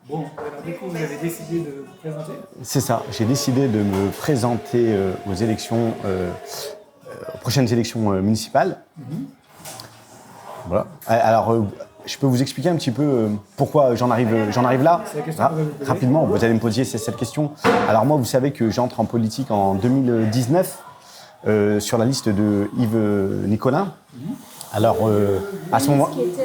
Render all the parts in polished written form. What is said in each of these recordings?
Bon, alors du coup, vous avez décidé de vous présenter. C'est ça, j'ai décidé de me présenter aux élections, aux prochaines élections municipales. Voilà. Alors, je peux vous expliquer un petit peu pourquoi j'en arrive là. C'est la question qu'on va vous poser. Rapidement, vous allez me poser cette question. Alors moi, vous savez que j'entre en politique en 2019 sur la liste de Yves Nicolin. Alors, à ce moment, Qui était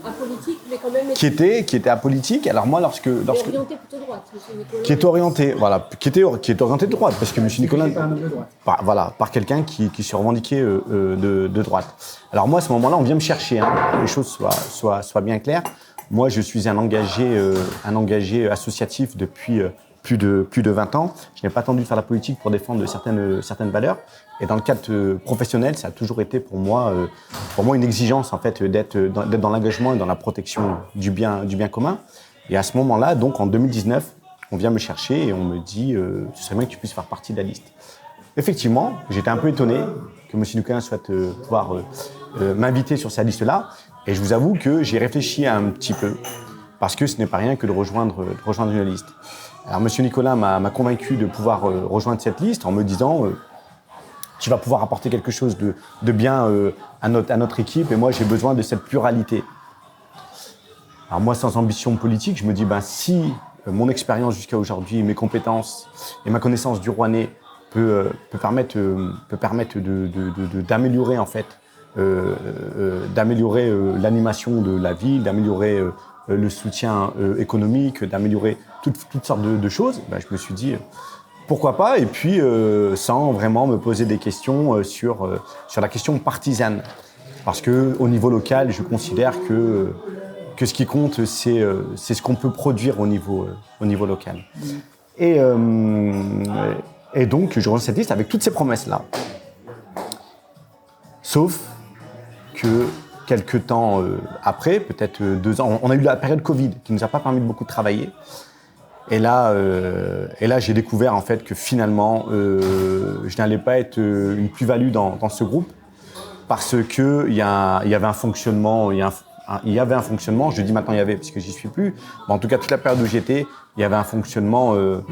apolitique, mais quand même qui était apolitique. Alors moi, lorsque orienté plutôt droite, monsieur Nicolas. qui est orienté de droite, parce que M. Nicolin, Pas un homme de droite. par quelqu'un qui se revendiquait de droite. Alors moi, à ce moment-là, on vient me chercher, hein, que les choses soient bien claires. Moi, je suis un engagé associatif depuis plus de 20 ans. Je n'ai pas attendu de faire la politique pour défendre certaines valeurs. Et dans le cadre professionnel, ça a toujours été pour moi une exigence en fait d'être dans l'engagement et dans la protection du bien commun. Et à ce moment-là, donc en 2019, on vient me chercher et on me dit ce serait bien que tu puisses faire partie de la liste. Effectivement, j'étais un peu étonné que M. Nicolin souhaite pouvoir m'inviter sur cette liste-là. Et je vous avoue que j'ai réfléchi un petit peu, parce que ce n'est pas rien que de rejoindre une liste. Alors M. Nicolin m'a convaincu de pouvoir rejoindre cette liste en me disant tu vas pouvoir apporter quelque chose de bien à notre équipe et moi j'ai besoin de cette pluralité. Alors moi, sans ambition politique, je me dis si mon expérience jusqu'à aujourd'hui, mes compétences et ma connaissance du Rouennais peut permettre d'améliorer en fait, d'améliorer l'animation de la ville, d'améliorer le soutien économique, d'améliorer toutes sortes de choses, je me suis dit pourquoi pas, et puis sans vraiment me poser des questions sur la question partisane. Parce qu'au niveau local, je considère que ce qui compte, c'est ce qu'on peut produire au niveau local. Et donc, je rejoins cette liste avec toutes ces promesses-là. Sauf que quelques temps après, peut-être 2 ans, on a eu la période Covid qui ne nous a pas permis de beaucoup travailler. Et là, j'ai découvert en fait que finalement, je n'allais pas être une plus-value dans ce groupe parce que il y avait un fonctionnement, je dis maintenant il y avait parce que j'y suis plus, mais en tout cas toute la période où j'étais, il y avait un fonctionnement que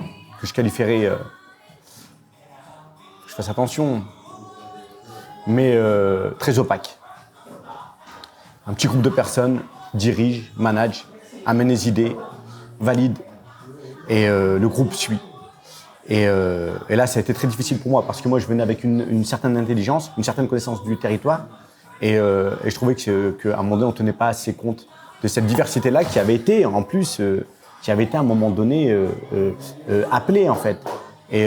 je qualifierais, je fasse attention, mais très opaque. Un petit groupe de personnes dirige, manage, amène les idées, valide. Et le groupe suit. Et là, ça a été très difficile pour moi parce que moi, je venais avec une certaine intelligence, une certaine connaissance du territoire. Et je trouvais qu'à un moment donné, on ne tenait pas assez compte de cette diversité-là qui avait été, en plus, à un moment donné appelée, en fait. Et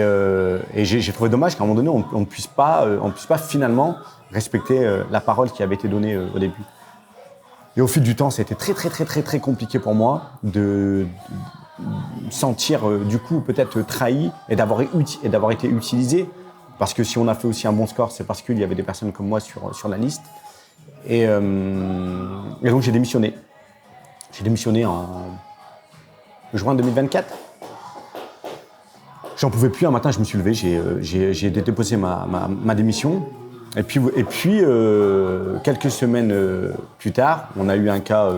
j'ai trouvé dommage qu'à un moment donné, on ne puisse pas finalement respecter la parole qui avait été donnée au début. Et au fil du temps, ça a été très, très, très, très, très compliqué pour moi de sentir du coup peut-être trahi et d'avoir été utilisé, parce que si on a fait aussi un bon score, c'est parce qu'il y avait des personnes comme moi sur la liste. Et donc j'ai démissionné. J'ai démissionné en juin 2024. J'en pouvais plus, un matin je me suis levé, j'ai déposé ma démission. Et puis quelques semaines plus tard, on a eu un cas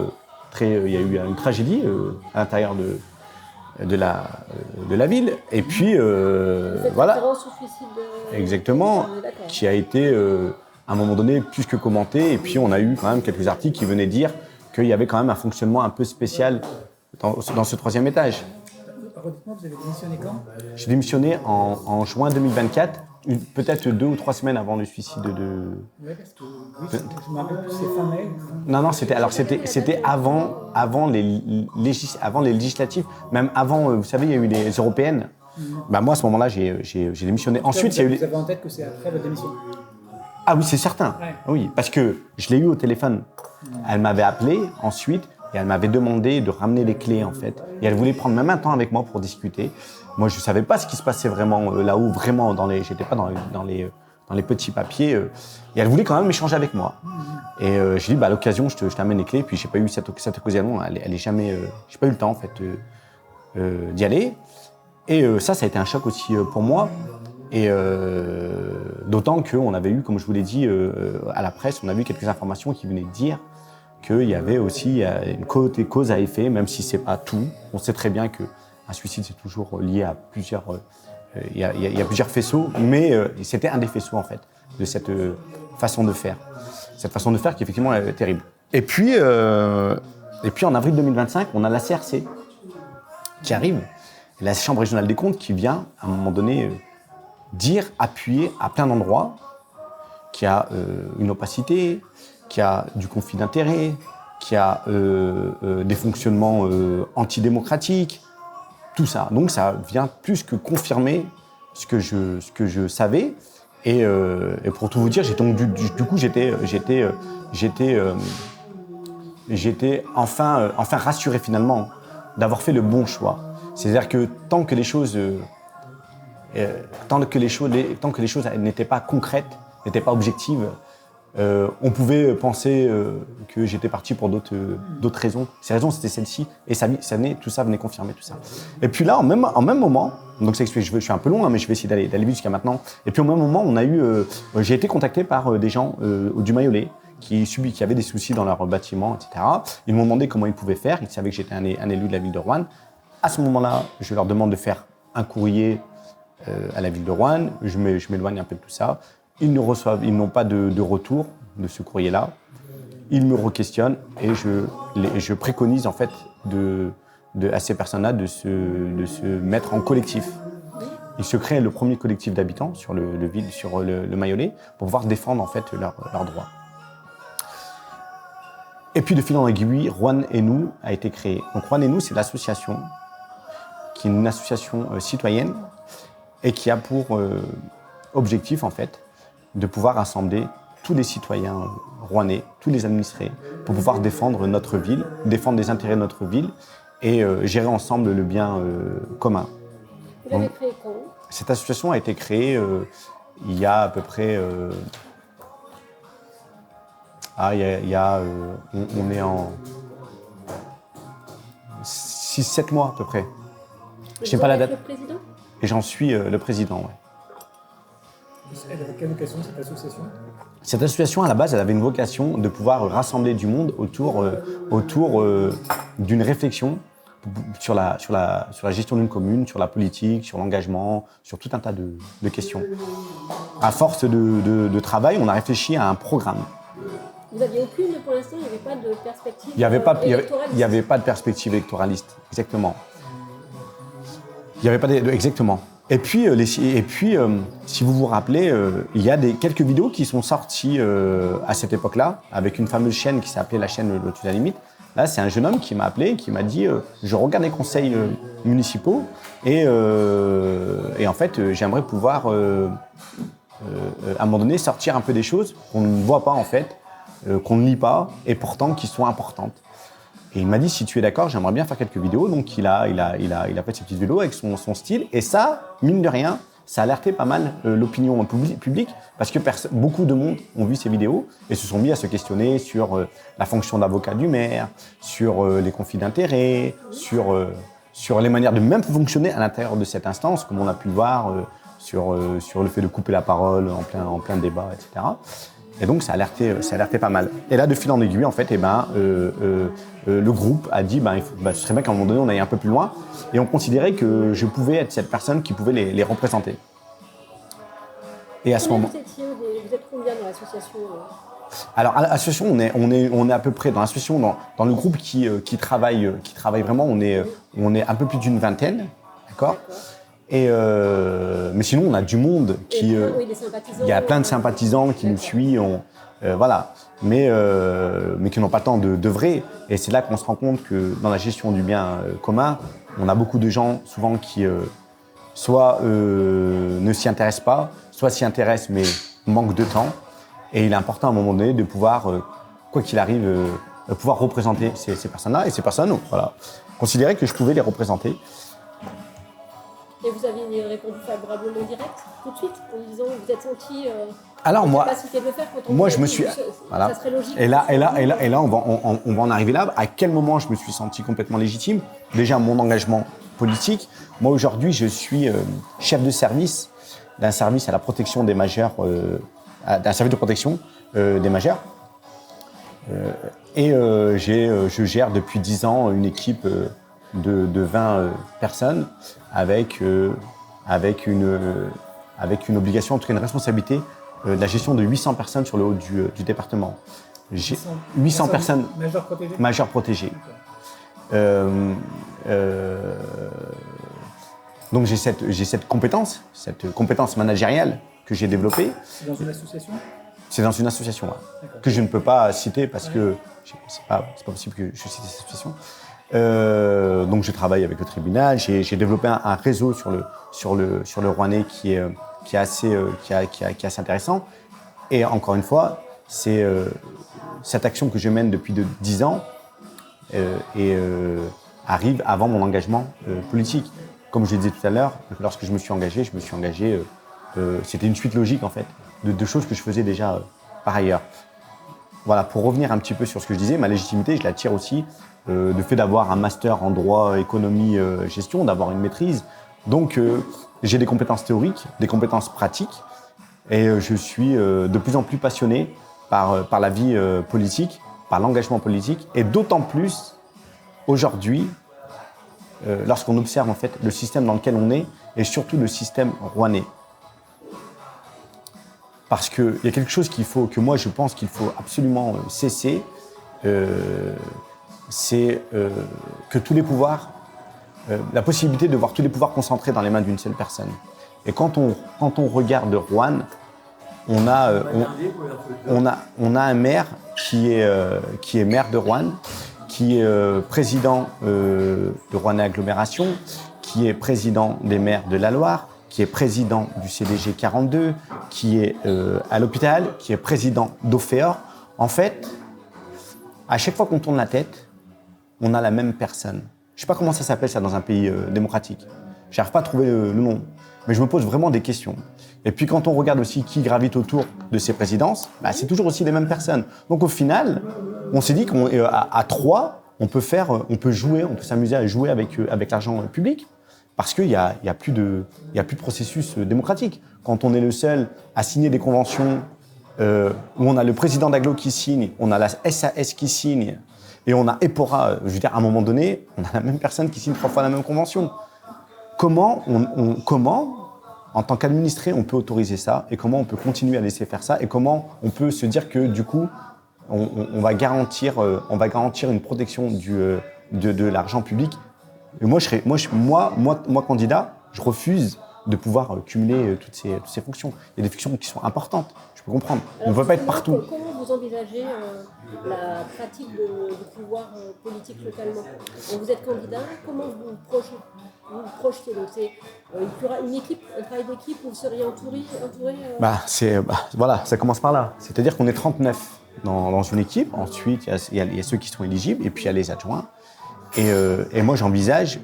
il y a eu une tragédie à l'intérieur de la ville, et puis voilà. Référence au suicide Exactement, qui a été à un moment donné plus que commenté, et puis on a eu quand même quelques articles qui venaient dire qu'il y avait quand même un fonctionnement un peu spécial dans ce 3e étage. Redites-moi, vous avez démissionné quand ? J'ai démissionné en juin 2024, peut-être 2 ou 3 semaines avant le suicide de... Oui, parce que je me rappelle plus, c'est fin mai. Non, c'était avant les législatives, même avant, vous savez, il y a eu les européennes. Moi, à ce moment-là, j'ai démissionné. Ensuite, il y a eu Vous avez en tête que c'est après votre démission ? Ah oui, c'est certain. Ouais. Oui, parce que je l'ai eu au téléphone. Elle m'avait appelé ensuite et elle m'avait demandé de ramener les clés, en fait. Et elle voulait prendre même un temps avec moi pour discuter. Moi, je ne savais pas ce qui se passait vraiment là-haut, vraiment j'étais pas dans les petits papiers. Et elle voulait quand même échanger avec moi. Et j'ai dit, à l'occasion, je t'amène les clés. Puis j'ai pas eu cette occasion. Elle est jamais. J'ai pas eu le temps, en fait, d'y aller. Et ça a été un choc aussi pour moi. Et d'autant qu'on avait eu, comme je vous l'ai dit, à la presse, on a vu quelques informations qui venaient dire qu'il y avait aussi une cause à effet, même si c'est pas tout. On sait très bien qu'un suicide, c'est toujours lié à plusieurs... Il y a plusieurs faisceaux, mais c'était un des faisceaux, en fait, de cette façon de faire. Cette façon de faire qui, effectivement, est terrible. Et puis, en avril 2025, on a la CRC qui arrive, la Chambre régionale des comptes qui vient, à un moment donné, appuyer à plein d'endroits qu'il y a une opacité, qu'il y a du conflit d'intérêts, qu'il y a des fonctionnements antidémocratiques, tout ça. Donc ça vient plus que confirmer ce que je savais. Et pour tout vous dire, j'étais enfin rassuré finalement d'avoir fait le bon choix. C'est-à-dire que tant que les choses n'étaient pas concrètes, n'étaient pas objectives, on pouvait penser que j'étais parti pour d'autres raisons. Ces raisons, c'était celle-ci, et tout ça venait confirmer tout ça. Et puis là, en même moment, donc je suis un peu long, hein, mais je vais essayer d'aller vite jusqu'à maintenant. Et puis au même moment, j'ai été contacté par des gens du Mayolet qui avaient des soucis dans leur bâtiment, etc. Ils m'ont demandé comment ils pouvaient faire. Ils savaient que j'étais un élu de la ville de Roanne. À ce moment-là, je leur demande de faire un courrier à la ville de Roanne. Je m'éloigne un peu de tout ça. Ils n'ont pas de retour de ce courrier-là. Ils me re-questionnent et je préconise en fait à ces personnes-là de se mettre en collectif. Ils se créent le premier collectif d'habitants sur le Mayolet pour pouvoir défendre en fait leurs droits. Et puis de fil en aiguille, Roanne et nous a été créé. Donc Roanne et nous, c'est l'association qui est une association citoyenne et qui a pour objectif en fait de pouvoir rassembler tous les citoyens rouennais, tous les administrés, pour pouvoir défendre notre ville, défendre les intérêts de notre ville et gérer ensemble le bien commun. Vous l'avez créé quand? Cette association a été créée il y a à peu près... on est en 6-7 mois à peu près. Je n'ai pas la date. Le président? Et j'en suis le président, ouais. Elle avait quelle vocation, cette association? Cette association, à la base, elle avait une vocation de pouvoir rassembler du monde autour d'une réflexion sur la gestion d'une commune, sur la politique, sur l'engagement, sur tout un tas de questions. À force de travail, on a réfléchi à un programme. Vous n'aviez aucune, pour l'instant, il n'y avait pas de perspective électoraliste. Il n'y avait pas de perspective électoraliste, exactement. Il n'y avait pas exactement. Et puis, si vous vous rappelez, il y a quelques vidéos qui sont sorties à cette époque-là, avec une fameuse chaîne qui s'appelait la chaîne Lotus à la limite. Là, c'est un jeune homme qui m'a appelé et qui m'a dit je regarde les conseils municipaux et en fait, j'aimerais pouvoir, à un moment donné, sortir un peu des choses qu'on ne voit pas, en fait, qu'on ne lit pas et pourtant qui sont importantes. Et il m'a dit, si tu es d'accord, j'aimerais bien faire quelques vidéos. Donc, il a fait ses petites vidéos avec son style. Et ça, mine de rien, ça a alerté pas mal l'opinion publique parce que beaucoup de monde ont vu ces vidéos et se sont mis à se questionner sur la fonction d'avocat du maire, sur les conflits d'intérêts, sur les manières de même fonctionner à l'intérieur de cette instance, comme on a pu le voir sur le fait de couper la parole en plein débat, etc. Et donc, ça a alerté pas mal. Et là, de fil en aiguille, en fait, le groupe a dit ce serait bien qu'à un moment donné, on aille un peu plus loin. Et on considérait que je pouvais être cette personne qui pouvait les représenter. Et à ce moment... Vous êtes combien dans l'association Alors, à l'association, on est à peu près dans l'association, dans le groupe qui travaille vraiment, on est un peu plus d'une vingtaine, d'accord. Et mais sinon, on a du monde qui... il y a plein de sympathisants qui nous suivent, voilà, mais qui n'ont pas le temps d'œuvrer. Et c'est là qu'on se rend compte que dans la gestion du bien commun, on a beaucoup de gens souvent qui soit ne s'y intéressent pas, soit s'y intéressent mais manquent de temps. Et il est important à un moment donné de pouvoir, quoi qu'il arrive, pouvoir représenter ces personnes-là. Et ces personnes, voilà, considéraient que je pouvais les représenter. Et vous aviez répondu favorablement direct, tout de suite, en disant vous êtes senti alors moi, capacité de le faire quand on moi je me suis, voilà. Ça serait logique. Et là, on va en arriver là. À quel moment je me suis senti complètement légitime? Déjà mon engagement politique. Moi aujourd'hui, je suis chef de service d'un service à la protection des majeurs, d'un service de protection des majeurs. Je gère depuis 10 ans une équipe de 20 personnes avec une obligation, en tout cas une responsabilité de la gestion de 800 personnes sur le haut du département. 800 personnes majeures protégées. Donc j'ai cette compétence managériale que j'ai développée. C'est dans une association? C'est dans une association que je ne peux pas citer parce que c'est pas possible que je cite cette association. Donc je travaille avec le tribunal. J'ai développé un réseau sur le Rouennais qui est assez intéressant. Et encore une fois, c'est cette action que je mène depuis 10 ans arrive avant mon engagement politique. Comme je le disais tout à l'heure, lorsque je me suis engagé, c'était une suite logique en fait de choses que je faisais déjà par ailleurs. Voilà, pour revenir un petit peu sur ce que je disais, ma légitimité, je la tire aussi du fait d'avoir un master en droit, économie, gestion, d'avoir une maîtrise. Donc j'ai des compétences théoriques, des compétences pratiques, et je suis de plus en plus passionné par la vie politique, par l'engagement politique, et d'autant plus aujourd'hui, lorsqu'on observe en fait le système dans lequel on est, et surtout le système rouennais. Parce qu'il y a quelque chose que moi je pense qu'il faut absolument cesser, c'est que tous les pouvoirs, la possibilité de voir tous les pouvoirs concentrés dans les mains d'une seule personne. Et quand on regarde Rouen, on a un maire qui est maire de Rouen, qui est président de Rouennais Agglomération, qui est président des maires de la Loire, qui est président du CDG 42, qui est à l'hôpital, qui est président d'Ofeor. En fait, à chaque fois qu'on tourne la tête, on a la même personne. Je ne sais pas comment ça s'appelle ça dans un pays démocratique. Je n'arrive pas à trouver le nom, mais je me pose vraiment des questions. Et puis quand on regarde aussi qui gravite autour de ces présidences, c'est toujours aussi les mêmes personnes. Donc au final, on s'est dit qu'à 3, on peut jouer, on peut s'amuser à jouer avec l'argent public. Parce qu'il n'y a plus de processus démocratique. Quand on est le seul à signer des conventions où on a le président d'Aglo qui signe, on a la SAS qui signe et on a EPORA, je veux dire, à un moment donné, on a la même personne qui signe 3 fois la même convention. Comment, en tant qu'administré, on peut autoriser ça et comment on peut continuer à laisser faire ça et comment on peut se dire que du coup, on va garantir une protection de l'argent public. Et moi, candidat, je refuse de pouvoir cumuler toutes ces fonctions. Il y a des fonctions qui sont importantes, je peux comprendre. On ne peut pas être partout. Comment vous envisagez la pratique du pouvoir politique localement? Vous êtes candidat, comment vous projetez? Donc il y aura une équipe, un travail d'équipe où vous seriez entouré Voilà, ça commence par là. C'est-à-dire qu'on est 39 dans une équipe. Ensuite, il y a ceux qui sont éligibles et puis il y a les adjoints. Et moi, j'envisage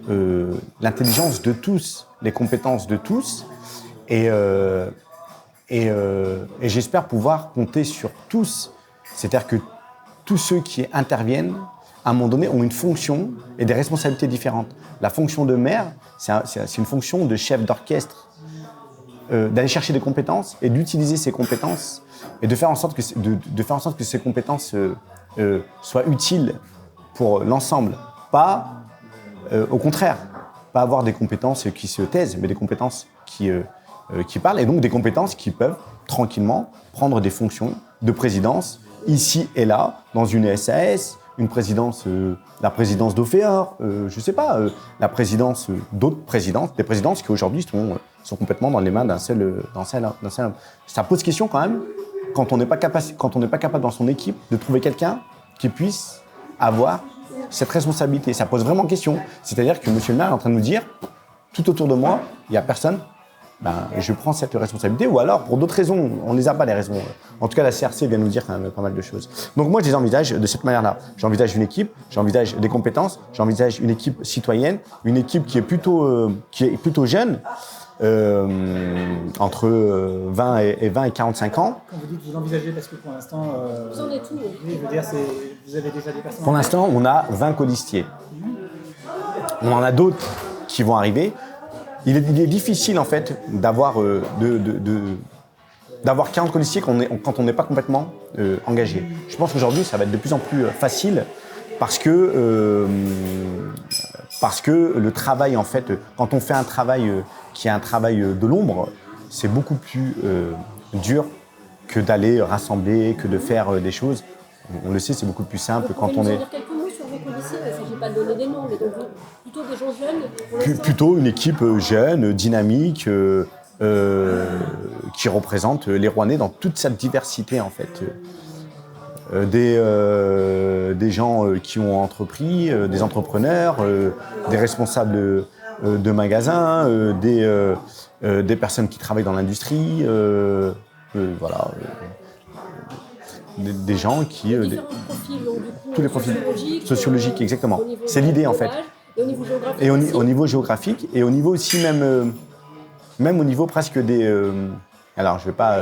l'intelligence de tous, les compétences de tous, et j'espère pouvoir compter sur tous. C'est-à-dire que tous ceux qui interviennent, à un moment donné, ont une fonction et des responsabilités différentes. La fonction de maire, c'est une fonction de chef d'orchestre, d'aller chercher des compétences et d'utiliser ces compétences et de faire en sorte que ces compétences soient utiles pour l'ensemble. Pas, au contraire, pas avoir des compétences qui se taisent, mais des compétences qui parlent, et donc des compétences qui peuvent tranquillement prendre des fonctions de présidence, ici et là, dans une SAS, une présidence, la présidence d'Ofeor, je ne sais pas, la présidence d'autres présidences, des présidences qui aujourd'hui sont complètement dans les mains d'un seul homme. Ça pose question quand même, quand on n'est pas capable dans son équipe de trouver quelqu'un qui puisse avoir cette responsabilité. Ça pose vraiment question. C'est-à-dire que monsieur le maire est en train de nous dire, tout autour de moi, il n'y a personne, je prends cette responsabilité, ou alors, pour d'autres raisons, on ne les a pas les raisons. En tout cas, la CRC vient nous dire quand même pas mal de choses. Donc moi, je les envisage de cette manière-là. J'envisage une équipe, j'envisage des compétences, j'envisage une équipe citoyenne, une équipe qui est plutôt jeune, entre 20 et 45 ans. Quand vous dites que vous envisagez, parce que pour l'instant... Vous en êtes où? Oui, je veux dire, vous avez déjà des personnes... Pour l'instant, on a 20 colistiers. On en a d'autres qui vont arriver. Il est difficile, en fait, d'avoir d'avoir 40 colistiers quand on n'est pas complètement engagé. Je pense qu'aujourd'hui, ça va être de plus en plus facile parce que le travail, en fait, quand on fait un travail qui est un travail de l'ombre, c'est beaucoup plus dur que d'aller rassembler, que de faire des choses. On le sait, c'est beaucoup plus simple quand on est... Vous pouvez nous en dire quelques mots sur vos policiers? Il ne s'agit pas de donner des noms, mais donc plutôt des gens jeunes pour l'instant. Plutôt une équipe jeune, dynamique, qui représente les Rouennais dans toute sa diversité, en fait. Des gens qui ont entrepris, des entrepreneurs, des responsables de magasins, des personnes qui travaillent dans l'industrie, voilà. Des gens qui... Différents profils, donc, du coup, tous les profils sociologiques, exactement. au niveau C'est l'idée, en fait. d'âge, et au niveau géographique Et aussi. au niveau géographique, et au niveau aussi même au niveau presque des... alors, je veux pas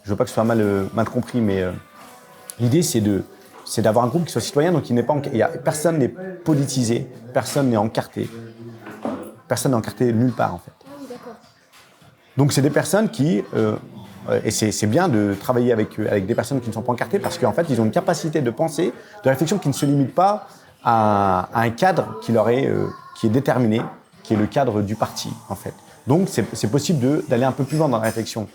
que ce soit mal compris, mais l'idée, c'est d'avoir un groupe qui soit citoyen, donc personne n'est politisé, personne n'est encarté. Personne n'est encarté nulle part, en fait. Ah oui, d'accord. Donc, c'est des personnes qui... et c'est bien de travailler avec des personnes qui ne sont pas encartées parce qu'en fait, ils ont une capacité de pensée, de réflexion qui ne se limite pas à un cadre qui est déterminé, qui est le cadre du parti, en fait. Donc, c'est possible d'aller un peu plus loin dans la réflexion.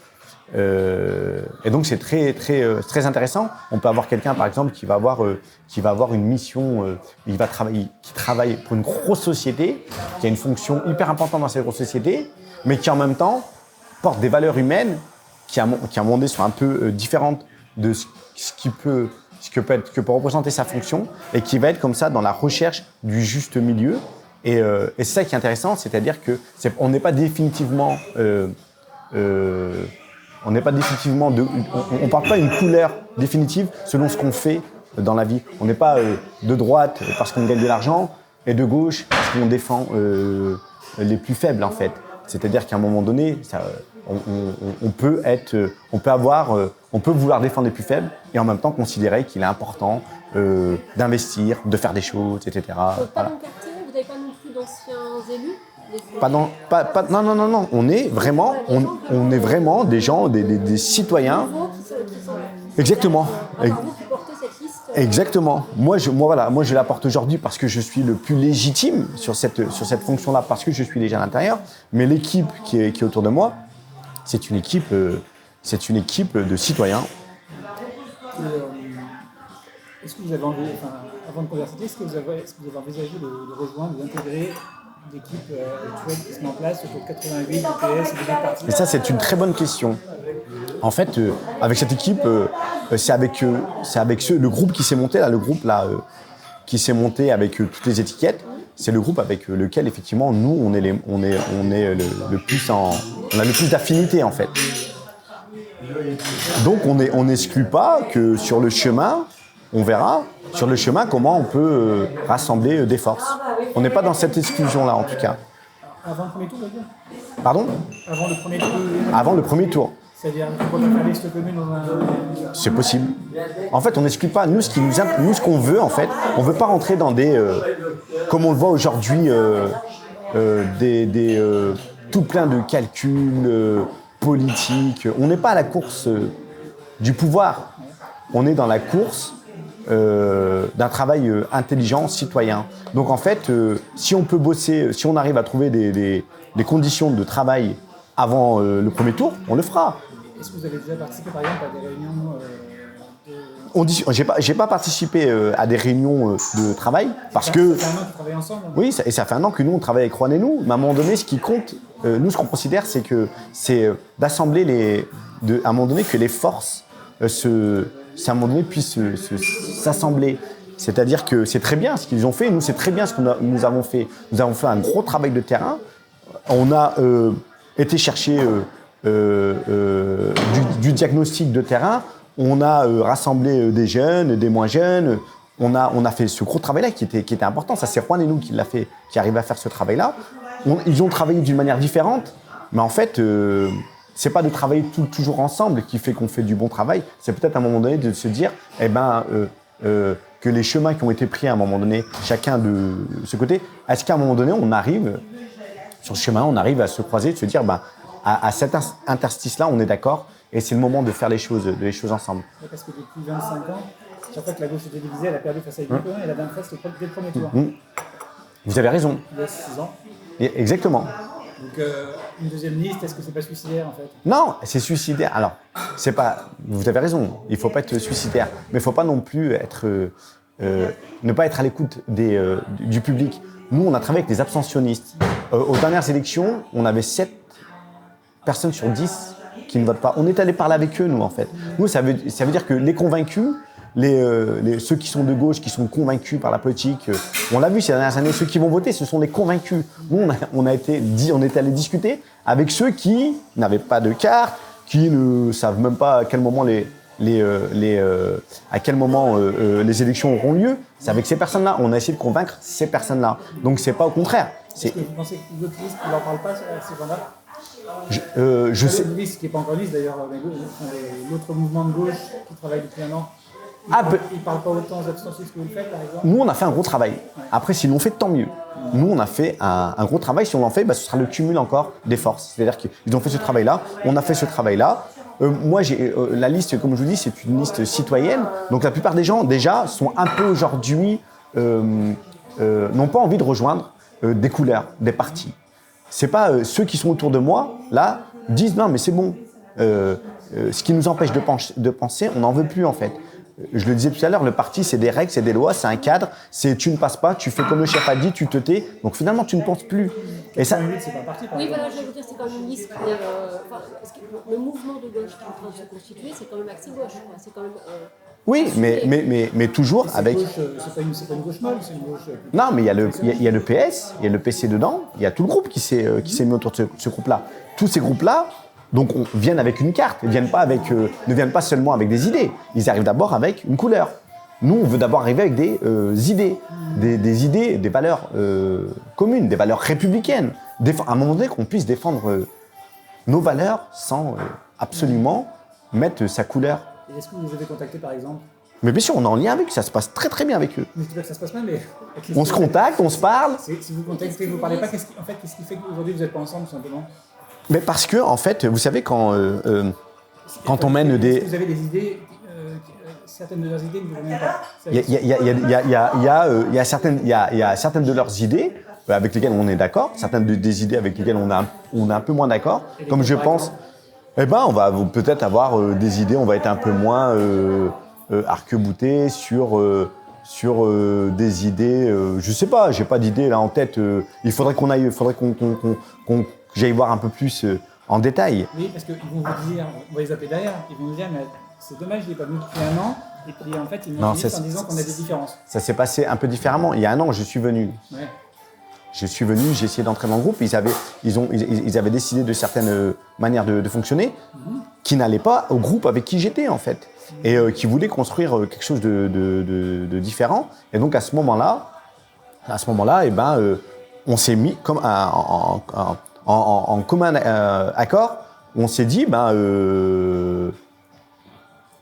Et donc, c'est très intéressant. On peut avoir quelqu'un, par exemple, qui va avoir une mission, qui travaille pour une grosse société, qui a une fonction hyper importante dans cette grosse société, mais qui en même temps porte des valeurs humaines qui à un moment donné sont un peu différentes de ce que peut représenter sa fonction et qui va être comme ça dans la recherche du juste milieu. Et c'est ça qui est intéressant, c'est-à-dire qu'on n'est pas définitivement, on parle pas d'une couleur définitive selon ce qu'on fait dans la vie. On n'est pas de droite parce qu'on gagne de l'argent et de gauche parce qu'on défend les plus faibles en fait. C'est-à-dire qu'à un moment donné, on peut vouloir défendre les plus faibles et en même temps considérer qu'il est important d'investir, de faire des choses, etc. Donc, pas dans le quartier, vous n'avez pas non plus d'anciens élus? Non. On est vraiment des gens, des citoyens. Nouveaux qui sont Exactement. à part vous qui portez cette liste. Exactement. Moi, je la porte aujourd'hui parce que je suis le plus légitime sur cette fonction-là, parce que je suis déjà à l'intérieur. Mais l'équipe qui est autour de moi, c'est une équipe de citoyens. Est-ce que vous avez envie, avant de converser, est-ce que vous avez envisagé de rejoindre, d'intégrer l'équipe actuelle qui se met en place autour de 88, EPS et des autres partis? Et ça, c'est une très bonne question. En fait, avec cette équipe, c'est avec le groupe qui s'est monté, là, qui s'est monté avec toutes les étiquettes. C'est le groupe avec lequel, effectivement, nous, on a le plus d'affinité, en fait. Donc, on n'exclut pas que sur le chemin, on verra, sur le chemin, comment on peut rassembler des forces. On n'est pas dans cette exclusion-là, en tout cas. Avant le premier tour, vous dire? Pardon ? Avant le premier tour. Avant le premier tour. C'est-à-dire, quand on fait la liste commune, C'est possible. En fait, on n'exclut pas. Nous, ce qu'on veut, en fait, on ne veut pas rentrer dans des... comme on le voit aujourd'hui, tout plein de calculs politiques. On n'est pas à la course du pouvoir. On est dans la course d'un travail intelligent, citoyen. Donc, en fait, si on peut bosser, si on arrive à trouver des conditions de travail avant le premier tour, on le fera. est-ce que vous avez déjà participé, par exemple, à des réunions J'ai pas participé à des réunions de travail parce que... Ça fait un an que vous travaillez ensemble. Oui, et ça fait un an que nous, on travaille avec Juan et nous. Mais à un moment donné, ce qui compte, nous, ce qu'on considère, c'est d'assembler à un moment donné, que les forces, à un moment donné, puissent s'assembler. C'est-à-dire que c'est très bien ce qu'ils ont fait. Nous, c'est très bien ce que nous avons fait. Nous avons fait un gros travail de terrain. On a été chercher du diagnostic de terrain. On a rassemblé des jeunes, des moins jeunes. On a fait ce gros travail-là qui était important. Ça, c'est Juan et nous qui l'a fait, qui arrive à faire ce travail-là. Ils ont travaillé d'une manière différente, mais en fait, c'est pas de travailler toujours ensemble qui fait qu'on fait du bon travail. C'est peut-être à un moment donné de se dire, que les chemins qui ont été pris à un moment donné, chacun de ce côté, est-ce qu'à un moment donné, on arrive sur ce chemin, on arrive à se croiser, de se dire, à cet interstice-là, on est d'accord, et c'est le moment de faire les choses ensemble. Ouais, parce que depuis 25 ans, chaque fois que la gauche était divisée, elle a perdu face à Éric Cohen et elle avait un face dès le premier tour. Vous avez raison. Il y a 6 ans. Exactement. Donc une deuxième liste, est-ce que c'est pas suicidaire en fait? Non, c'est suicidaire. Alors, c'est pas. Vous avez raison. Il faut pas être suicidaire, mais il faut pas non plus être, ne pas être à l'écoute du public. Nous, on a travaillé avec des abstentionnistes. Aux dernières élections, on avait 7 personnes sur 10 qui ne votent pas. On est allé parler avec eux, nous, en fait. Nous, ça veut dire que les convaincus, ceux qui sont de gauche, qui sont convaincus par la politique, on l'a vu ces dernières années, ceux qui vont voter, ce sont les convaincus. Nous, on est allé discuter avec ceux qui n'avaient pas de carte, qui ne savent même pas à quel moment les élections auront lieu. C'est avec ces personnes-là. On a essayé de convaincre ces personnes-là. Donc, c'est pas au contraire. Est-ce que vous pensez que d'autres listes ne leur parlent pas à ces gens-là? Je sais. Une liste qui n'est pas encore liste d'ailleurs, mais l'autre mouvement de gauche qui travaille depuis un an, il ne parle pas autant aux abstentionnistes que vous le faites par exemple? Nous, on a fait un gros travail. Après, s'ils l'ont fait, tant mieux. Nous, on a fait un gros travail. Si on l'en fait, ce sera le cumul encore des forces. C'est-à-dire qu'ils ont fait ce travail-là, on a fait ce travail-là. Moi, la liste, comme je vous dis, c'est une liste citoyenne. Donc, la plupart des gens, déjà, sont un peu aujourd'hui, n'ont pas envie de rejoindre des couleurs, des partis. C'est pas ceux qui sont autour de moi, là, disent non, mais c'est bon. Ce qui nous empêche de penser, on n'en veut plus, en fait. Je le disais tout à l'heure, le parti, c'est des règles, c'est des lois, c'est un cadre. C'est tu ne passes pas, tu fais comme le chef a dit, tu te tais. Donc, finalement, tu ne penses plus. Et ça, c'est pas un parti, par oui, exemple. voilà, je vais vous dire, c'est quand même une liste. Le mouvement de gauche qui est en train de se constituer, c'est quand même axé gauche. C'est quand même. Oui, mais toujours avec. C'est pas une gauche molle, c'est une gauche. Non, mais il y a le PS, il y a le PC dedans, il y a tout le groupe qui s'est mis autour de ce groupe-là. Tous ces groupes-là, donc, viennent avec une carte, ne viennent pas seulement avec des idées. Ils arrivent d'abord avec une couleur. Nous, on veut d'abord arriver avec des idées, des idées, des valeurs communes, des valeurs républicaines. À un moment donné, qu'on puisse défendre nos valeurs sans absolument mettre sa couleur. Et est-ce que vous les avez contactés, par exemple? Mais bien sûr, on est en lien avec eux, ça se passe très très bien avec eux. Je ne dis pas que ça se passe mal, mais... On se contacte, on se parle. Si vous contactez, vous ne parlez pas, qu'est-ce qui fait qu'aujourd'hui vous n'êtes pas ensemble, tout simplement? Mais parce que, en fait, vous savez, quand on mène des... Est-ce que vous avez des idées, certaines de leurs idées ne vous reviennent pas? Il y a certaines de leurs idées avec lesquelles on est d'accord, certaines des idées avec lesquelles on est un peu moins d'accord. Comme je pense, on va peut-être avoir des idées, on va être un peu moins arc-bouté sur des idées. Je sais pas, j'ai pas d'idée là en tête. Il faudrait que j'aille voir un peu plus en détail. Oui, parce qu'ils vont vous dire, on va les appeler derrière, ils vont nous dire, mais c'est dommage, il n'est pas venu depuis un an, et puis en fait, ils nous disent en disant qu'on a des différences. Ça s'est passé un peu différemment. Il y a un an, je suis venu. Ouais. Je suis venu, j'ai essayé d'entrer dans le groupe. Ils avaient décidé de certaines manières de fonctionner qui n'allaient pas au groupe avec qui j'étais, en fait, et qui voulaient construire quelque chose de différent. Et donc, à ce moment-là, on s'est mis comme en commun accord, on s'est dit,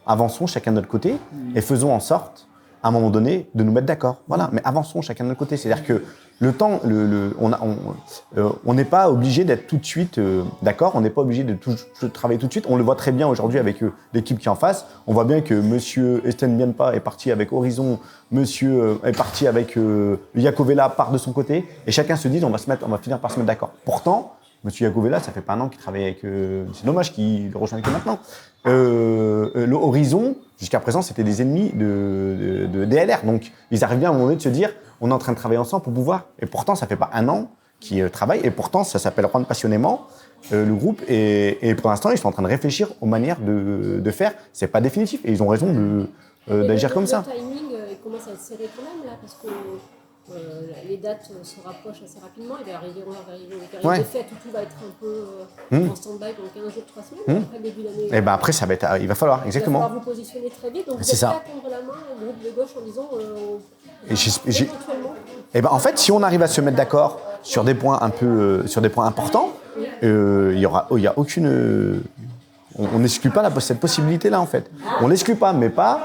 avançons chacun de notre côté et faisons en sorte, à un moment donné, de nous mettre d'accord. Voilà, mais avançons chacun de notre côté. C'est-à-dire que le temps, on n'est pas obligé d'être tout de suite d'accord, on n'est pas obligé de travailler tout de suite. On le voit très bien aujourd'hui avec l'équipe qui est en face. On voit bien que M. Esten Bienpa est parti avec Horizon, monsieur est parti avec Iacovella, part de son côté, et chacun se dit on va finir par se mettre d'accord. Pourtant, M. Iacovella, ça fait pas un an qu'il travaille avec... c'est dommage qu'il le rejoigne que maintenant. Horizon, jusqu'à présent, c'était des ennemis de DLR. Donc, ils arrivent bien à un moment donné de se dire on est en train de travailler ensemble pour pouvoir. Et pourtant, ça fait pas un an qu'ils travaillent. Et pourtant, ça s'appelle Rendre passionnément, le groupe. Et pour l'instant, ils sont en train de réfléchir aux manières de faire. C'est pas définitif. Et ils ont raison d'agir comme ça. Le timing, il commence à être serré quand même, là, parce que les dates se rapprochent assez rapidement. On va arriver aux périodes de fête où tout va être un peu en stand-by dans 15 jours, 3 semaines. Après le début d'année. Et après, il va falloir, exactement. Il va falloir vous positionner très vite. Donc, vous êtes pas tendre la main au groupe de gauche en disant éventuellement. En fait, si on arrive à se mettre d'accord sur des points importants, il y a aucune. On n'exclut pas cette possibilité-là, en fait. On l'exclut pas, mais pas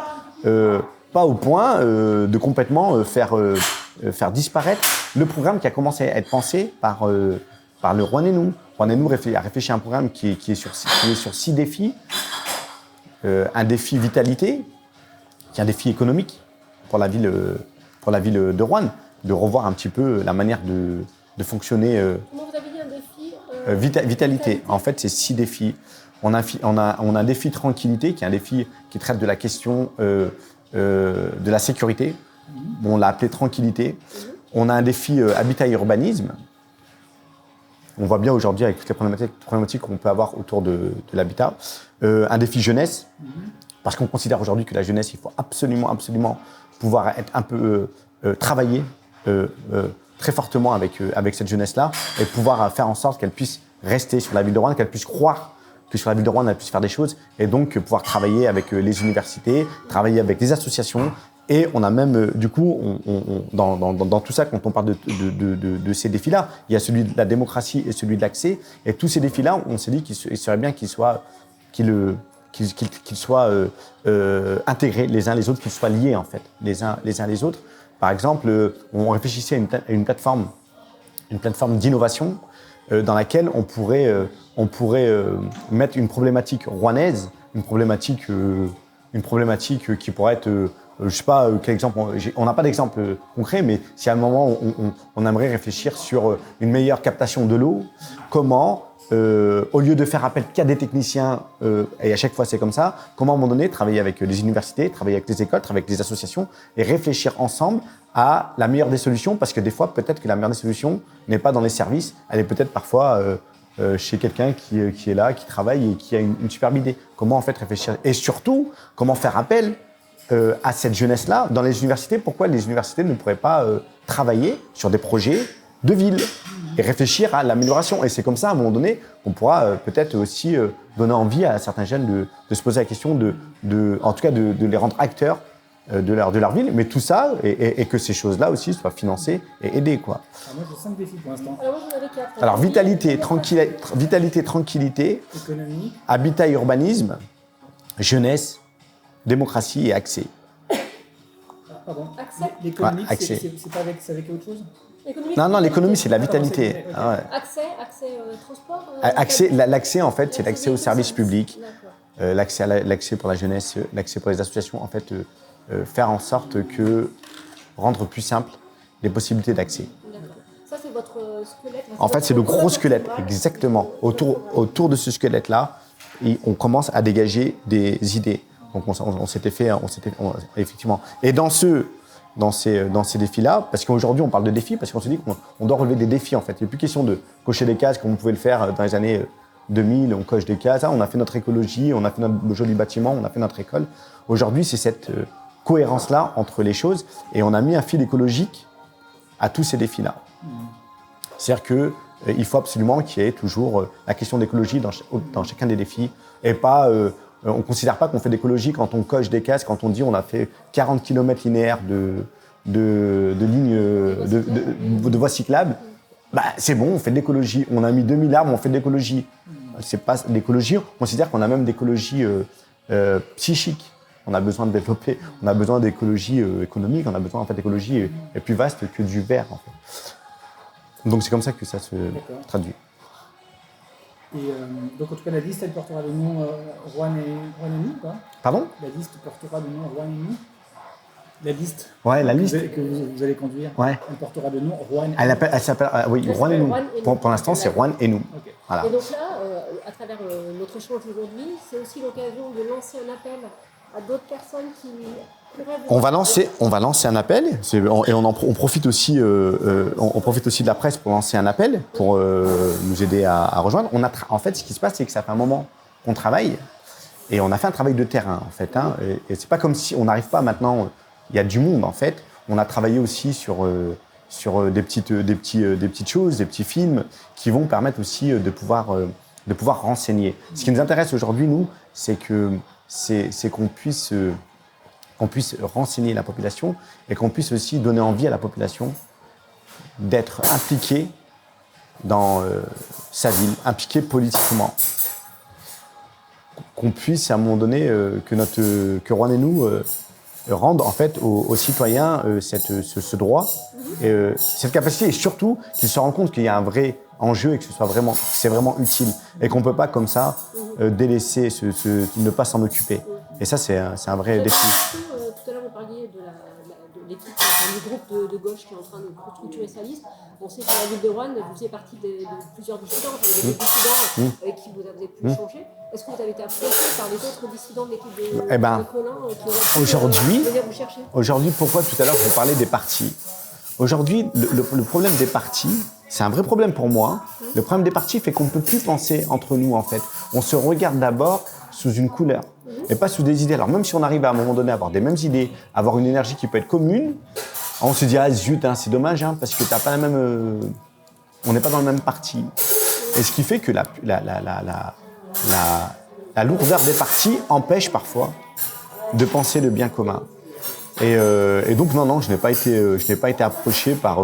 au point de complètement faire disparaître le programme qui a commencé à être pensé par par le Rouen et nous. Rouen et nous a réfléchi à un programme qui est sur 6 défis. Un défi vitalité, qui est un défi économique pour la ville de Rouen, de revoir un petit peu la manière de fonctionner. Comment vous avez dit un défi Vitalité. En fait, c'est 6 défis. On a un défi tranquillité, qui est un défi qui traite de la question de la sécurité. On l'a appelé tranquillité. On a un défi habitat et urbanisme. On voit bien aujourd'hui avec toutes les problématiques qu'on peut avoir autour de l'habitat. Un défi jeunesse, parce qu'on considère aujourd'hui que la jeunesse, il faut absolument pouvoir être un peu travailler très fortement avec cette jeunesse-là et pouvoir faire en sorte qu'elle puisse rester sur la ville de Rouen, qu'elle puisse croire que sur la ville de Rouen, elle puisse faire des choses et donc pouvoir travailler avec les universités, travailler avec les associations. Et on a même, du coup, dans tout ça, quand on parle de ces défis-là, il y a celui de la démocratie et celui de l'accès. Et tous ces défis-là, on s'est dit qu'il serait bien qu'ils soient intégrés les uns les autres, qu'ils soient liés, en fait, les uns les autres. Par exemple, on réfléchissait à une plateforme d'innovation dans laquelle on pourrait mettre une problématique rouennaise, une problématique qui pourrait être, je sais pas quel exemple, on n'a pas d'exemple concret, mais si à un moment on aimerait réfléchir sur une meilleure captation de l'eau, comment, au lieu de faire appel qu'à des techniciens, et à chaque fois c'est comme ça, comment à un moment donné travailler avec les universités, travailler avec les écoles, travailler avec les associations et réfléchir ensemble à la meilleure des solutions, parce que des fois peut-être que la meilleure des solutions n'est pas dans les services, elle est peut-être parfois chez quelqu'un qui est là, qui travaille et qui a une superbe idée. Comment en fait réfléchir et surtout comment faire appel à cette jeunesse-là dans les universités. Pourquoi les universités ne pourraient pas travailler sur des projets de ville et réfléchir à l'amélioration. Et c'est comme ça, à un moment donné, qu'on pourra peut-être aussi donner envie à certains jeunes de se poser la question, en tout cas de les rendre acteurs de leur ville. Mais tout ça, et que ces choses-là aussi soient financées et aidées, quoi. Alors moi, j'ai 5 défis pour l'instant. Alors moi, j'en avais 4. Alors, vitalité, tranquillité, Économie. habitat et urbanisme, jeunesse, démocratie et accès. Pardon. Accès. L'économie, Ouais, accès. c'est avec autre chose? Économique, Non, l'économie, c'est la vitalité. Ok. Ah ouais. Accès, transport. L'accès, en fait, c'est l'accès aux services publics, D'accord. l'accès pour la jeunesse, l'accès pour les associations. En fait, faire en sorte que rendre plus simple les possibilités d'accès. D'accord. Ça, c'est votre squelette. En fait, c'est le gros squelette, exactement. Autour de ce squelette-là, on commence à dégager des idées. Donc, on s'était fait, effectivement. Et dans ces défis-là, parce qu'aujourd'hui, on parle de défis, parce qu'on se dit qu'on doit relever des défis, en fait. Il n'est plus question de cocher des cases comme on pouvait le faire dans les années 2000, on coche des cases. Ah, on a fait notre écologie, on a fait notre joli bâtiment, on a fait notre école. Aujourd'hui, c'est cette cohérence-là entre les choses. Et on a mis un fil écologique à tous ces défis-là. C'est-à-dire qu'il faut absolument qu'il y ait toujours la question d'écologie dans chacun des défis et pas... on ne considère pas qu'on fait d'écologie quand on coche des cases, quand on dit on a fait 40 km linéaires de lignes de voies cyclables. Bah, c'est bon, on fait de l'écologie. On a mis 2000 arbres, on fait de l'écologie. C'est pas de l'écologie, on considère qu'on a même d'écologie psychique. On a besoin de développer, on a besoin d'écologie économique, on a besoin en fait d'écologie est plus vaste que du vert. En fait. Donc c'est comme ça que ça se traduit. Et donc en tout cas, la liste, elle portera le nom Rouen et nous, quoi. Pardon ? La liste portera le nom Rouen et nous. La liste. Ouais, la liste. Que vous allez conduire. Ouais. Elle portera le nom Rouen et nous. Elle s'appelle, oui, Rouen et nous. Pour l'instant, c'est Rouen et nous. Okay. Voilà. Et donc là, à travers notre échange aujourd'hui, c'est aussi l'occasion de lancer un appel à d'autres personnes qui pourraient vous... On va lancer un appel, et on profite aussi de la presse pour lancer un appel, pour nous aider à rejoindre. En fait, ce qui se passe, c'est que ça fait un moment qu'on travaille, et on a fait un travail de terrain, en fait. Hein, et c'est pas comme si on n'arrive pas maintenant, il y a du monde, en fait. On a travaillé aussi sur des petites choses, des petits films, qui vont permettre aussi de pouvoir renseigner. Ce qui nous intéresse aujourd'hui, nous, c'est qu'on puisse renseigner la population et qu'on puisse aussi donner envie à la population d'être impliquée dans sa ville, impliquée politiquement. Qu'on puisse à un moment donné, que Rouen et nous rende en fait aux citoyens ce droit, cette capacité, et surtout qu'ils se rendent compte qu'il y a un vrai en jeu et que c'est vraiment utile. Et qu'on ne peut pas comme ça délaisser, ne pas s'en occuper. Et ça, c'est un vrai défi. Tout à l'heure, vous parliez de l'équipe, du groupe de gauche qui est en train de restructurer sa liste. On sait qu'à la ville de Roanne, vous faisiez partie de plusieurs dissidents. Il y avait des dissidents avec qui vous avez pu échanger. Est-ce que vous avez été approché par les autres dissidents de l'équipe de Colin qui auraient pu venir vous chercher? Aujourd'hui, pourquoi tout à l'heure je vous parlais des partis? Aujourd'hui, le problème des partis, c'est un vrai problème pour moi. Le problème des partis fait qu'on ne peut plus penser entre nous, en fait. On se regarde d'abord sous une couleur et pas sous des idées. Alors même si on arrive à un moment donné à avoir des mêmes idées, avoir une énergie qui peut être commune, on se dit « Ah zut, hein, c'est dommage, hein, parce que t'as pas la même... on n'est pas dans le même parti. » Et ce qui fait que la lourdeur des partis empêche parfois de penser le bien commun. Et donc non, je n'ai pas été approché par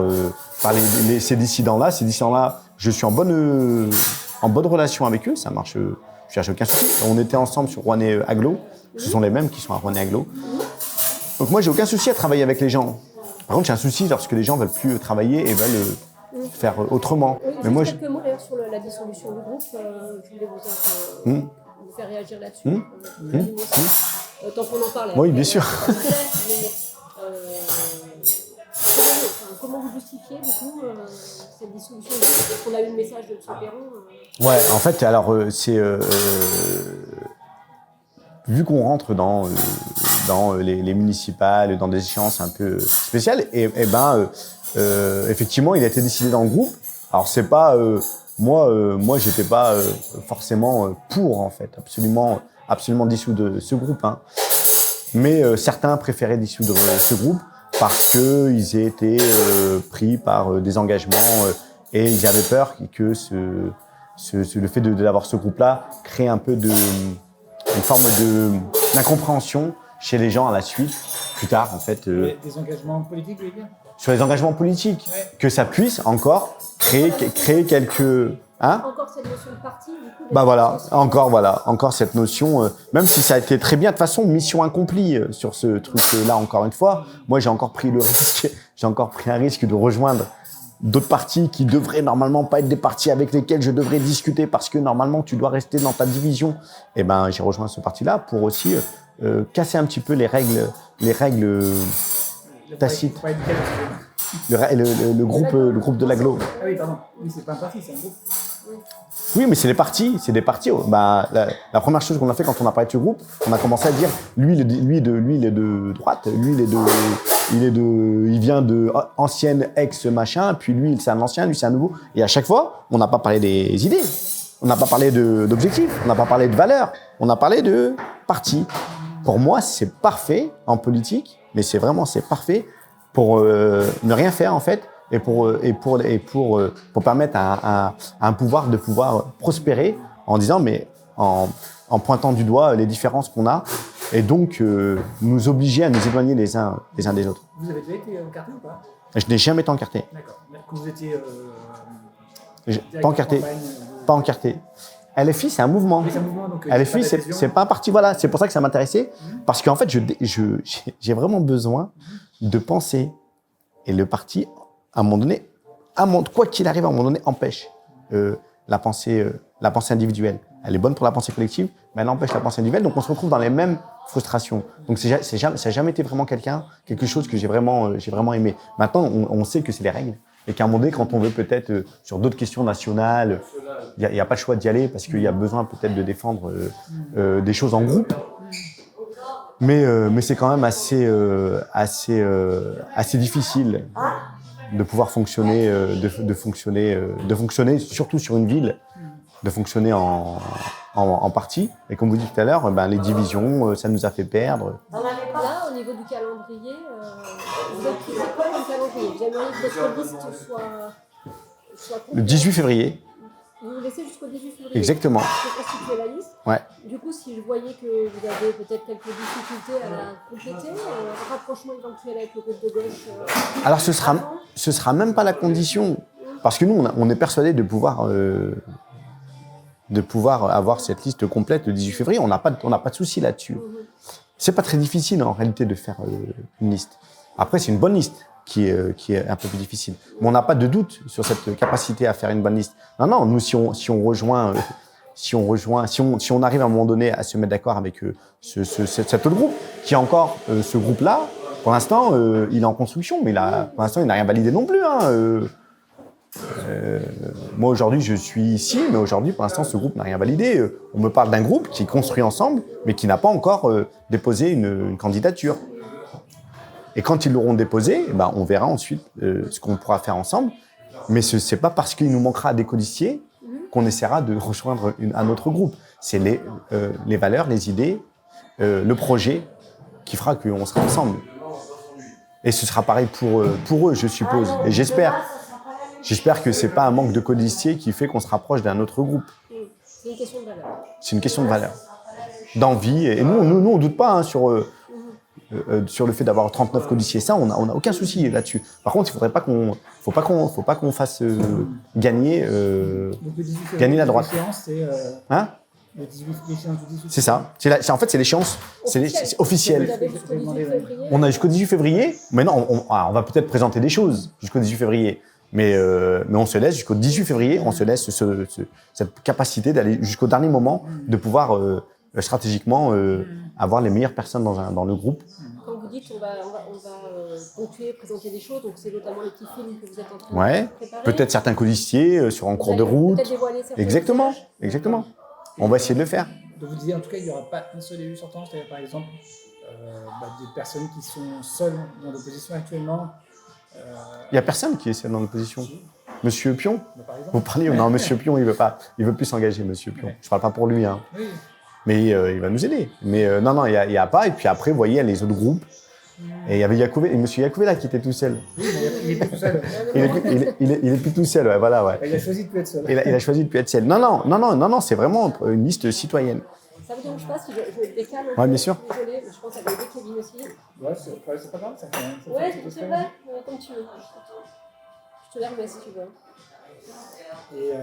ces dissidents-là. Ces dissidents-là, je suis en bonne relation avec eux, ça marche, je cherche aucun souci. On était ensemble sur Rouennais Agglo, ce sont les mêmes qui sont à Rouennais Agglo. Donc moi, j'ai aucun souci à travailler avec les gens. Par contre, j'ai un souci lorsque les gens veulent plus travailler et veulent faire autrement. Oui, mais moi, quelques mots d'ailleurs sur la dissolution du groupe. Je voulais vous faire réagir là-dessus. Tant qu'on en parle. Oui, bien sûr. Comment vous justifiez du coup cette dissolution du groupe? Est-ce qu'on a eu le message de M. Perron? Ouais, en fait, alors c'est vu qu'on rentre dans les municipales, dans des échéances un peu spéciales, effectivement, il a été décidé dans le groupe. Alors c'est pas moi, j'étais pas forcément pour en fait, absolument dissoudre ce groupe. Hein. Mais certains préféraient dissoudre ce groupe parce qu'ils aient été pris par des engagements et ils avaient peur que le fait d'avoir ce groupe-là crée un peu une forme d'incompréhension chez les gens à la suite, plus tard en fait. Des engagements politiques, vous voulez dire? Sur les engagements politiques, que ça puisse encore créer quelques... Hein? Encore cette notion de parti, du coup. Encore cette notion, même si ça a été très bien, de toute façon, mission accomplie sur ce truc-là, encore une fois. Moi, j'ai encore pris un risque de rejoindre d'autres partis qui devraient normalement pas être des partis avec lesquels je devrais discuter parce que normalement, tu dois rester dans ta division. Et j'ai rejoint ce parti-là pour aussi casser un petit peu les règles tacites. Le groupe de l'Agglo. Ah oui, pardon. Oui, c'est pas un parti, c'est un groupe. Oui, mais c'est des partis. La première chose qu'on a fait quand on a parlé de ce groupe, on a commencé à dire lui il est de droite, il vient de ancienne ex-machin, puis lui c'est un ancien, lui c'est un nouveau. Et à chaque fois, on n'a pas parlé des idées, on n'a pas parlé d'objectifs, on n'a pas parlé de valeurs, on a parlé de partis. Pour moi, c'est parfait en politique, mais c'est parfait pour ne rien faire en fait. Et pour permettre à un pouvoir de pouvoir prospérer en disant, mais en pointant du doigt les différences qu'on a et donc nous obliger à nous éloigner les uns des autres. Vous avez déjà été encarté ou pas? Je n'ai jamais été encarté. D'accord. Quand vous étiez Pas encarté. LFI, c'est un mouvement. Oui, c'est un mouvement, donc LFI, c'est pas un parti. Voilà, c'est pour ça que ça m'intéressait. Parce qu'en fait, j'ai vraiment besoin de penser. Et le parti, à un moment donné, quoi qu'il arrive, à un moment donné, empêche la pensée individuelle. Elle est bonne pour la pensée collective, mais elle empêche la pensée individuelle. Donc, on se retrouve dans les mêmes frustrations. Donc, ça n'a jamais été vraiment quelque chose que j'ai vraiment aimé. Maintenant, on sait que c'est les règles. Et qu'à un moment donné, quand on veut peut-être, sur d'autres questions nationales, il n'y a pas le choix d'y aller parce qu'il y a besoin peut-être de défendre des choses en groupe. Mais c'est quand même assez difficile de pouvoir fonctionner, de fonctionner surtout sur une ville, de fonctionner en partie. Et comme vous dites tout à l'heure, les divisions, ça nous a fait perdre. Là, au niveau du calendrier, vous êtes critique quoi du calendrier? Vous aimeriez que votre liste soit Le 18 février. Vous vous laissez jusqu'au 18 février. Exactement. Pour constituer la liste. Ouais. Du coup, si je voyais que vous avez peut-être quelques difficultés à la compléter, rapprochement éventuel avec le groupe de gauche. Alors, ce sera même pas la condition. Parce que nous, on est persuadés de pouvoir avoir cette liste complète le 18 février. On n'a pas de souci là-dessus. C'est pas très difficile en réalité de faire une liste. Après, c'est une bonne liste. qui est un peu plus difficile. Mais on n'a pas de doute sur cette capacité à faire une bonne liste. Non, nous, si on arrive à un moment donné à se mettre d'accord avec cet autre groupe, qui est encore ce groupe-là, pour l'instant, il est en construction, mais pour l'instant, il n'a rien validé non plus. Moi, aujourd'hui, je suis ici, mais aujourd'hui, pour l'instant, ce groupe n'a rien validé. On me parle d'un groupe qui est construit ensemble, mais qui n'a pas encore déposé une candidature. Et quand ils l'auront déposé, on verra ensuite ce qu'on pourra faire ensemble. Mais ce n'est pas parce qu'il nous manquera des codiciers qu'on essaiera de rejoindre un autre groupe. C'est les valeurs, les idées, le projet qui fera qu'on sera ensemble. Et ce sera pareil pour eux, je suppose. Et j'espère que ce n'est pas un manque de codiciers qui fait qu'on se rapproche d'un autre groupe. C'est une question de valeur. C'est une question de valeur, d'envie. Et nous on ne doute pas sur le fait d'avoir 39 codiciers. Ça, on n'a aucun souci là-dessus. Par contre, il ne faut pas qu'on fasse gagner la droite. Le 18, l'échéance du 18. C'est ça. En fait, c'est l'échéance officielle. Vous avez jusqu'au 18 février. On a jusqu'au 18 février. Maintenant, on va peut-être présenter des choses jusqu'au 18 février. Mais on se laisse jusqu'au 18 février, on se laisse cette capacité d'aller jusqu'au dernier moment, de pouvoir stratégiquement avoir les meilleures personnes dans le groupe. Quand vous dites on va ponctuer, présenter des choses, donc c'est notamment les petits films que vous êtes en train de préparer. Peut-être certains codiciers sur en cours de route. Peut-être dévoiler certains Exactement. visages. On va essayer de le faire. Donc vous disiez en tout cas il n'y aura pas un seul élu sortant, c'est-à-dire par exemple des personnes qui sont seules dans l'opposition actuellement. Il n'y a personne qui est seul dans l'opposition. Monsieur Pion, Par exemple. vous parlez, non, Monsieur Pion, il veut plus s'engager, Monsieur Pion. Je parle pas pour lui, hein. Oui. Mais il va nous aider. Mais non, il y a pas. Et puis après, vous voyez, il y a les autres groupes. Et il y avait Yacouvé, et Monsieur Yacouvé là qui était tout seul. Oui, mais il est plus tout seul. Il est plus tout seul, ouais, voilà, ouais. Il a choisi de plus être seul. Il a choisi de plus être seul. Non, c'est vraiment une liste citoyenne. Ça vous dérange pas si je décale un peu? Ouais, bien sûr. Désolée, mais je pense à aider Kevin aussi. Ouais, c'est pas grave, ça fait Ouais, un petit c'est peu vrai, comme tu veux. Je te la remets si tu veux. Et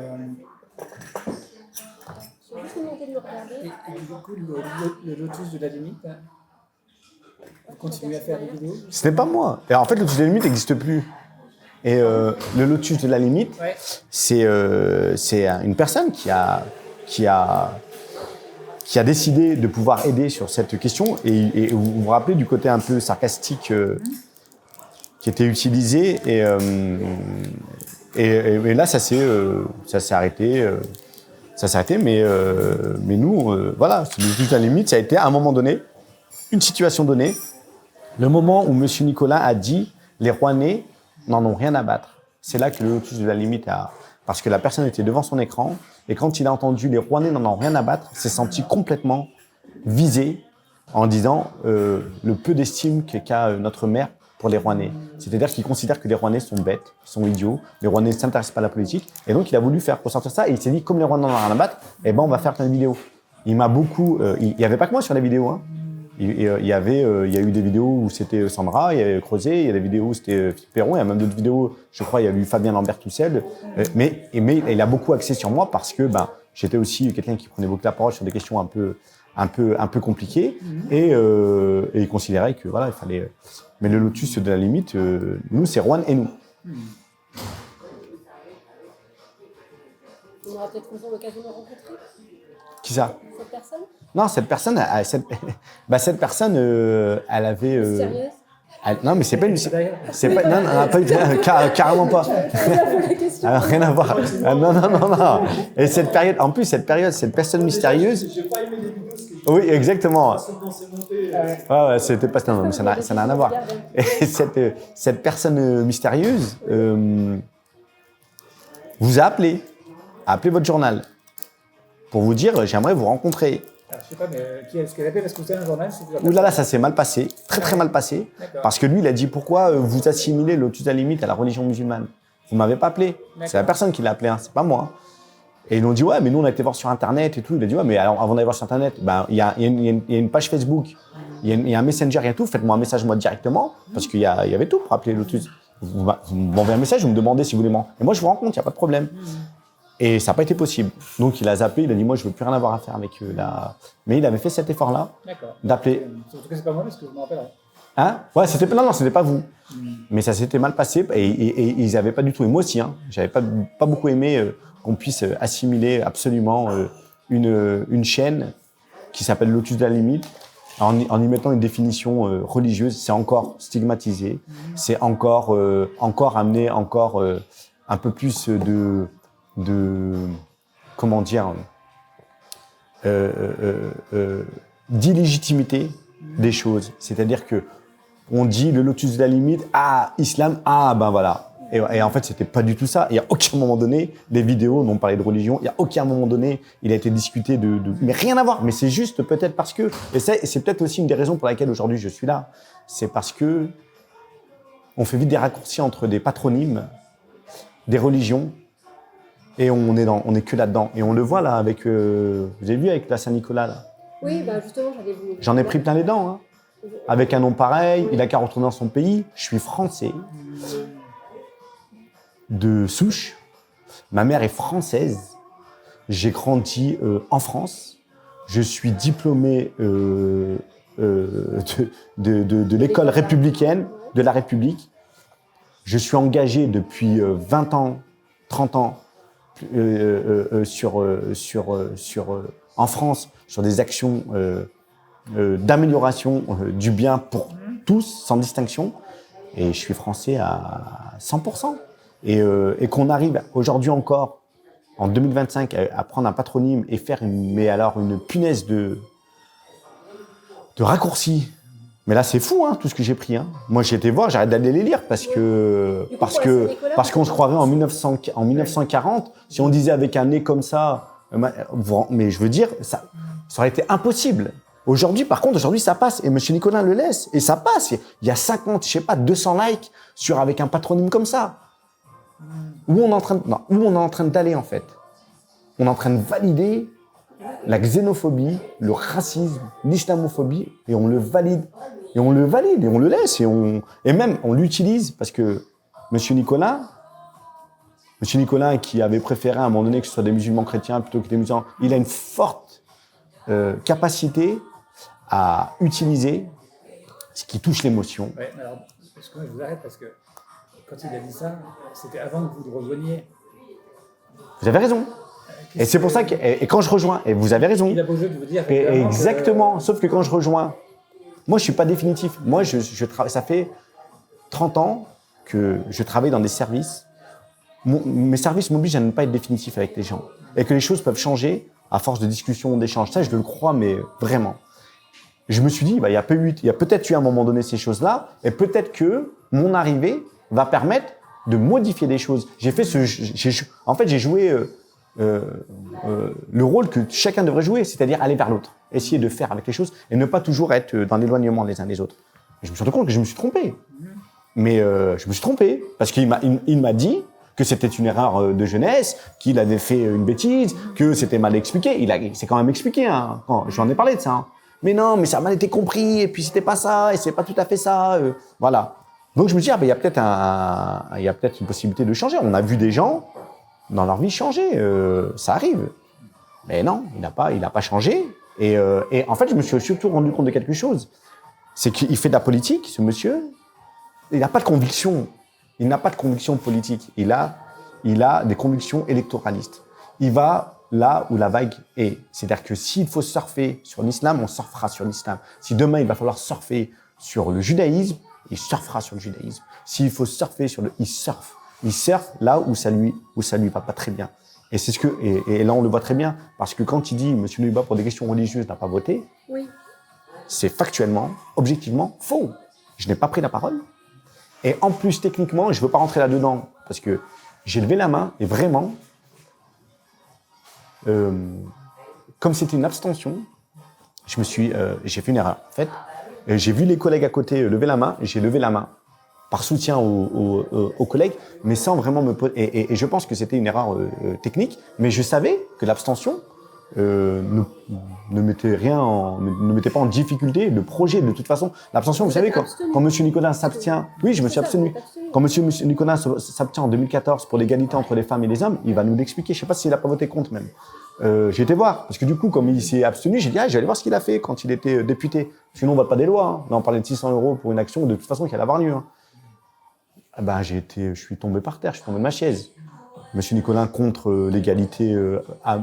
Je vais juste me monter de me regarder. du coup, le lotus de la limite, vous continuez à faire des vidéos. Ce n'est pas moi. Et en fait, le lotus de la limite n'existe plus. Et le lotus de la limite, Ouais. c'est une personne qui a décidé de pouvoir aider sur cette question. Et vous vous rappelez du côté un peu sarcastique qui était utilisé. Et là, ça s'est arrêté. Mais nous, voilà, le lotus de la limite, ça a été à un moment donné, une situation donnée, le moment où M. Nicolas a dit « les Rouennais n'en ont rien à battre ». C'est là que le lotus de la limite a... Parce que la personne était devant son écran, et quand il a entendu « les Rouennais n'en ont rien à battre », il s'est senti complètement visé en disant le peu d'estime qu'a notre maire pour les Rouennais. C'est-à-dire qu'il considère que les Rouennais sont bêtes, sont idiots, les Rouennais ne s'intéressent pas à la politique, et donc il a voulu faire ressortir ça, et il s'est dit « comme les Rouennais n'en ont rien à battre, on va faire plein de vidéos ». Il m'a beaucoup... il n'y avait pas que moi sur les vidéos, hein. Il y a eu des vidéos où c'était Sandra, il y avait Creuset, il y a des vidéos où c'était Philippe Perron, il y a même d'autres vidéos, je crois, il y a eu Fabien Lambert tout seul. Mais il a beaucoup axé sur moi parce que j'étais aussi quelqu'un qui prenait beaucoup la parole sur des questions un peu compliquées et il considérait que voilà, il fallait. Mais le lotus de la limite, nous, c'est Rouen et nous. On aura peut-être l'occasion de rencontrer Qui ça? cette personne. Non, cette personne, elle avait. Sérieuse. Non, mais c'est pas une. C'est pas. Non, pas carrément pas. Alors, rien à voir. Non. Et cette période, en plus, cette personne mystérieuse. J'ai pas aimé les vidéos parce que Oui, exactement. quand c'est monté. Ouais, c'était pas. Non, mais ça n'a rien à voir. Et cette personne mystérieuse vous a appelé votre journal pour vous dire j'aimerais vous rencontrer. Alors, je sais pas, mais qui est-ce qu'elle appelle? Parce que vous avez un journal, c'est Ouh là là, ça s'est mal passé, très mal passé. D'accord. Parce que lui, il a dit pourquoi vous assimilez le lotus de la limite à la religion musulmane. Vous m'avez pas appelé. C'est la personne qui l'a appelé, hein, c'est pas moi. Et ils l'ont dit ouais, mais nous on a été voir sur internet et tout. Il a dit ouais, mais alors avant d'aller voir sur internet, il y a une page Facebook, il y a un Messenger et tout. Faites-moi un message moi directement parce qu'il y avait tout pour appeler le lotus. Vous m'envoyez un message, vous me demandez si vous voulez m'en. Et moi je vous rencontre, il y a pas de problème. Et ça n'a pas été possible. Donc il a zappé, il a dit moi je veux plus rien avoir à faire avec eux là. Mais il avait fait cet effort-là D'accord. d'appeler. En tout cas, c'est pas moi parce que je me rappellerai. Hein? Ouais, non, c'était pas vous. Mais ça s'était mal passé et ils n'avaient pas du tout. Et moi aussi, hein, j'avais pas beaucoup aimé qu'on puisse assimiler absolument une chaîne qui s'appelle Lotus de la Limite en y mettant une définition religieuse. C'est encore stigmatisé. C'est encore amené un peu plus de comment dire d'illégitimité des choses. C'est-à-dire que on dit le Lotus de la Limite, islam, ben voilà. Et en fait, c'était pas du tout ça. Il y a aucun moment donné, les vidéos n'ont parlé de religion. Il y a aucun moment donné, il a été discuté mais rien à voir. Mais c'est juste peut-être parce que, et c'est peut-être aussi une des raisons pour laquelle aujourd'hui je suis là. C'est parce que on fait vite des raccourcis entre des patronymes, des religions, et on est que là-dedans. Et on le voit là avec, vous avez vu avec la Saint-Nicolas là. Oui, bah justement, j'allais vous. J'en ai pris plein les dents. Hein. Avec un nom pareil, il a qu'à retourner dans son pays. Je suis français, de souche. Ma mère est française. J'ai grandi en France. Je suis diplômé de l'école républicaine, de la République. Je suis engagé depuis 20 ans, 30 ans en France sur des actions d'amélioration du bien pour tous, sans distinction. Et je suis français à 100%. Et qu'on arrive aujourd'hui encore, en 2025, à prendre un patronyme et faire une punaise de raccourcis. Mais là, c'est fou, hein, tout ce que j'ai pris. Hein. Moi, j'ai été voir, j'arrête d'aller les lire parce qu'on se croirait en 1940. Si on disait avec un nez comme ça, mais je veux dire, ça aurait été impossible. Aujourd'hui, par contre, ça passe. Et M. Nicolin le laisse. Et ça passe. Il y a 200 likes avec un patronyme comme ça. Où on est en train d'aller, en fait. On est en train de valider la xénophobie, le racisme, l'islamophobie, et on le valide. Et on le valide, et on le laisse. Et même, on l'utilise parce que M. Nicolin, qui avait préféré à un moment donné que ce soit des musulmans chrétiens plutôt que des musulmans, il a une forte capacité à utiliser ce qui touche l'émotion. Ouais, alors, je vous arrête parce que quand il a dit ça, c'était avant que vous le rejoigniez. Vous avez raison. Et c'est pour ça que, et quand je rejoins, et vous avez raison. Il a beau jeu de vous dire. Exactement. Sauf que quand je rejoins, moi je suis pas définitif. Moi ça fait 30 ans que je travaille dans des services. Mes services m'obligent à ne pas être définitif avec les gens. Et que les choses peuvent changer à force de discussion, d'échange. Ça, je le crois, mais vraiment. Je me suis dit, il y a peut-être eu à un moment donné ces choses-là, et peut-être que mon arrivée va permettre de modifier des choses. En fait, j'ai joué le rôle que chacun devrait jouer, c'est-à-dire aller vers l'autre, essayer de faire avec les choses et ne pas toujours être dans l'éloignement les uns des autres. Et je me suis rendu compte que je me suis trompé. Mais je me suis trompé parce qu'il m'a dit que c'était une erreur de jeunesse, qu'il avait fait une bêtise, que c'était mal expliqué. Il s'est quand même expliqué, hein, quand j'en ai parlé de ça. Hein. Mais non, mais ça a mal été compris, et puis c'était pas ça, et c'est pas tout à fait ça. Voilà. Donc je me dis, il y a peut-être une possibilité de changer. On a vu des gens dans leur vie changer, ça arrive. Mais non, il n'a pas changé. Et en fait, je me suis surtout rendu compte de quelque chose. C'est qu'il fait de la politique, ce monsieur. Il n'a pas de conviction. Il n'a pas de conviction politique. Il a des convictions électoralistes. Il va là où la vague est. C'est-à-dire que s'il faut surfer sur l'islam, on surfera sur l'islam. Si demain, il va falloir surfer sur le judaïsme, il surfera sur le judaïsme. S'il faut surfer il surfe. Il surfe là où ça lui va pas très bien. Et c'est et là, on le voit très bien. Parce que quand il dit, M. Nuba, pour des questions religieuses, n'a pas voté, oui. C'est factuellement, objectivement, faux. Je n'ai pas pris la parole. Et en plus, techniquement, je ne veux pas rentrer là-dedans, parce que j'ai levé la main, et vraiment, comme c'était une abstention, j'ai fait une erreur. En fait, j'ai vu les collègues à côté lever la main, et j'ai levé la main, par soutien aux collègues, mais sans vraiment me poser. Et je pense que c'était une erreur technique, mais je savais que l'abstention, ne mettez ne mettez pas en difficulté le projet. De toute façon, l'abstention, vous savez, quand M. Nicolas s'abstient, oui, je me suis abstenu. Quand M. Nicolas s'abstient en 2014 pour l'égalité entre les femmes et les hommes, il va nous l'expliquer. Je ne sais pas s'il n'a pas voté contre même. J'ai été voir, parce que du coup, comme il s'est abstenu, j'ai dit, ah, j'allais voir ce qu'il a fait quand il était député. Sinon, on ne vote pas des lois. Hein. Là, on parlait de 600 € pour une action, de toute façon, qui allait avoir lieu. Hein. Ah ben, je suis tombé par terre, je suis tombé de ma chaise. Monsieur Nicolin contre l'égalité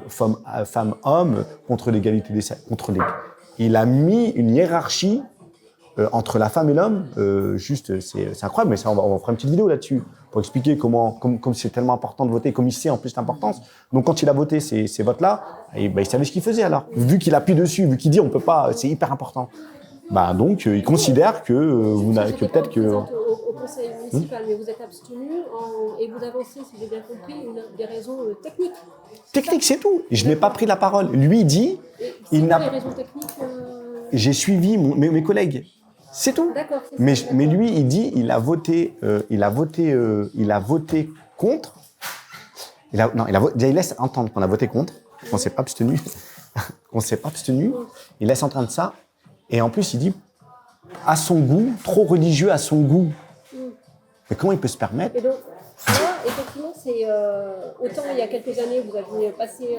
femmes-hommes, contre l'égalité des sexes, Il a mis une hiérarchie entre la femme et l'homme. C'est incroyable, mais ça, on va faire une petite vidéo là-dessus pour expliquer comme c'est tellement important de voter, comme il sait en plus l'importance. Donc quand il a voté ces votes-là, il savait ce qu'il faisait alors. Vu qu'il appuie dessus, vu qu'il dit on peut pas, c'est hyper important. Donc il considère que peut-être que au conseil municipal, mais vous êtes abstenu et vous avancez, si j'ai bien compris, des raisons techniques. Technique, c'est tout. Je n'ai pas pris la parole. Lui dit, il n'a. Les raisons techniques. J'ai suivi mes collègues. C'est tout. D'accord. Mais lui, il dit, il a voté contre. Il laisse entendre qu'on a voté contre, qu'on s'est pas abstenu, Il laisse entendre ça. Et en plus, il dit, à son goût, trop religieux à son goût. Mais comment il peut se permettre? Et donc, là, effectivement, c'est autant il y a quelques années, vous aviez passé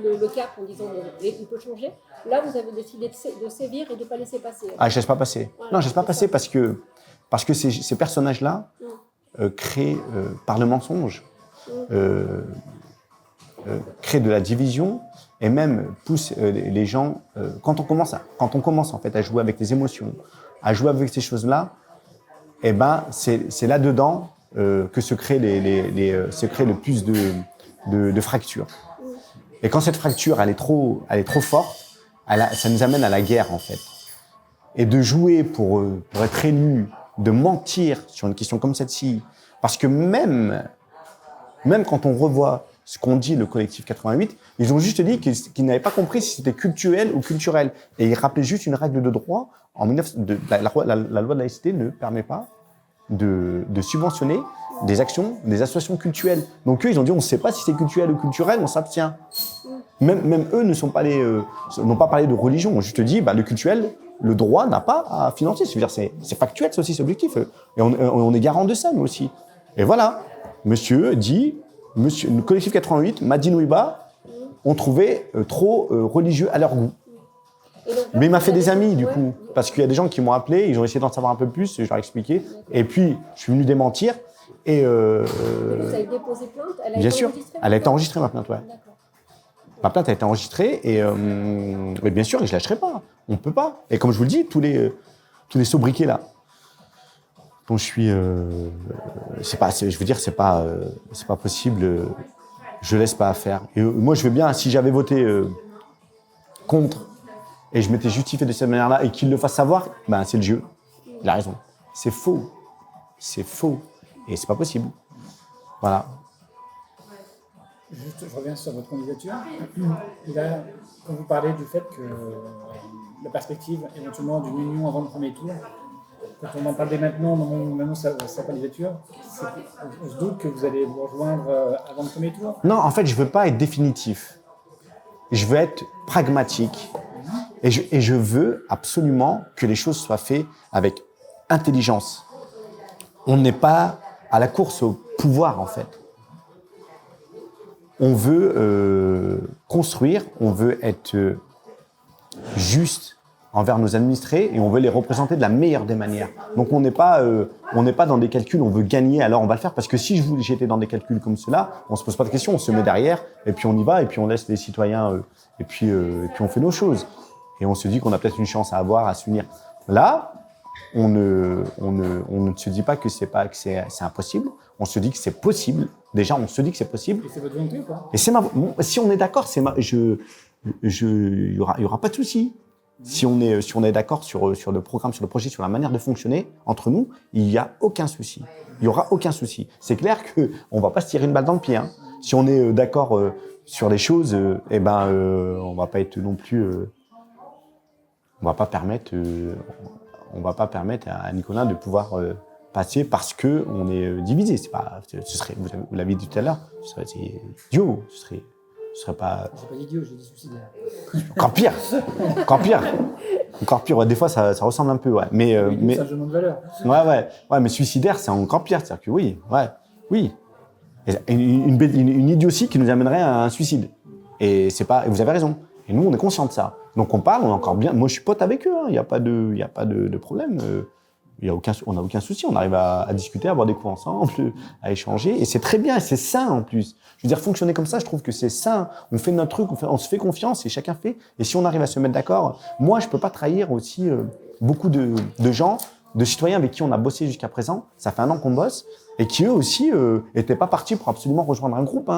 le cap en disant il peut changer. Là, vous avez décidé de sévir et de ne pas laisser passer. Ah, je ne laisse pas passer. Ouais, non, je ne laisse pas passer parce que ces personnages-là créent par le mensonge, créent de la division. Et même pousse les gens, quand on commence en fait à jouer avec les émotions, à jouer avec ces choses-là, c'est là-dedans que se crée le plus de fractures. Et quand cette fracture elle est trop forte, ça nous amène à la guerre en fait. Et de jouer pour être élu, de mentir sur une question comme celle-ci, parce que même quand on revoit ce qu'ont dit le collectif 88, ils ont juste dit qu'ils n'avaient pas compris si c'était culturel ou culturel. Et ils rappelaient juste une règle de droit. La loi de laïcité ne permet pas de subventionner des associations cultuelles. Donc eux, ils ont dit, on ne sait pas si c'est culturel ou culturel, on s'abstient. Même eux n'ont pas parlé de religion. On juste dit, le culturel, le droit n'a pas à financer. C'est factuel, c'est aussi c'est objectif. Et on est garant de ça, nous aussi. Et voilà, monsieur dit... le collectif 88, Madine Ouiba, ont trouvé trop religieux à leur goût. Mais il m'a fait des amis, du coup, parce qu'il y a des gens qui m'ont appelé, ils ont essayé d'en savoir un peu plus, je leur ai expliqué. Et puis, je suis venu démentir. Et vous avez déposé plainte? Bien sûr, elle a été enregistrée, ma plainte, ouais. Ma plainte a été enregistrée et bien sûr, je ne lâcherai pas. On ne peut pas. Et comme je vous le dis, tous les sobriquets là, dont je suis, c'est pas possible. Je laisse pas faire. Et moi, je veux bien, si j'avais voté contre et je m'étais justifié de cette manière-là et qu'il le fasse savoir, c'est le jeu. Il a raison. C'est faux. C'est faux. Et c'est pas possible. Voilà. Juste, je reviens sur votre candidature. Là, quand vous parlez du fait que la perspective éventuellement d'une union avant le premier tour, quand on en parle dès maintenant, maintenant sa candidature, on se doute que vous allez vous rejoindre avant le premier tour? Non, en fait, je ne veux pas être définitif. Je veux être pragmatique. Et je veux absolument que les choses soient faites avec intelligence. On n'est pas à la course au pouvoir, en fait. On veut construire, on veut être juste envers nos administrés et on veut les représenter de la meilleure des manières. Donc on n'est pas dans des calculs, on veut gagner, alors on va le faire. Parce que si j'étais dans des calculs comme cela, on ne se pose pas de questions, on se met derrière et puis on y va et puis on laisse les citoyens et puis on fait nos choses. Et on se dit qu'on a peut-être une chance à s'unir. Là, on ne se dit pas que c'est impossible, on se dit que c'est possible. Déjà, on se dit que c'est possible. Et c'est votre volonté ou pas? Et si on est d'accord, il y aura pas de souci. Si on est d'accord sur le programme, sur le projet, sur la manière de fonctionner entre nous, il n'y a aucun souci. Il n'y aura aucun souci. C'est clair qu'on va pas se tirer une balle dans le pied. Hein. Si on est d'accord sur les choses, on va pas être non plus. On va pas permettre à Nicolas de pouvoir passer parce que on est divisé. C'est pas. Vous l'avez dit tout à l'heure. Ce serait idiot. Ce ce serait pas… C'est pas idiot, j'ai dit suicidaire. Encore pire. Encore pire. Encore pire. Ouais, des fois, ça ressemble un peu, ouais. Mais, C'est un jeu de valeur. ouais, mais suicidaire, c'est encore pire. C'est-à-dire que oui. Et une idiotie qui nous amènerait à un suicide. Et vous avez raison. Et nous, on est conscients de ça. Donc, on parle, on est encore bien. Moi, je suis pote avec eux. Il n'y a pas de problème. On n'a aucun souci. On arrive à discuter, à boire des coups ensemble, à échanger. Et c'est très bien. Et c'est sain, en plus. Je veux dire, fonctionner comme ça, je trouve que c'est sain. On fait notre truc, on se fait confiance et chacun fait. Et si on arrive à se mettre d'accord, moi, je ne peux pas trahir aussi beaucoup de gens, de citoyens avec qui on a bossé jusqu'à présent. Ça fait 1 an qu'on bosse. Et qui, eux aussi, n'étaient pas partis pour absolument rejoindre un groupe.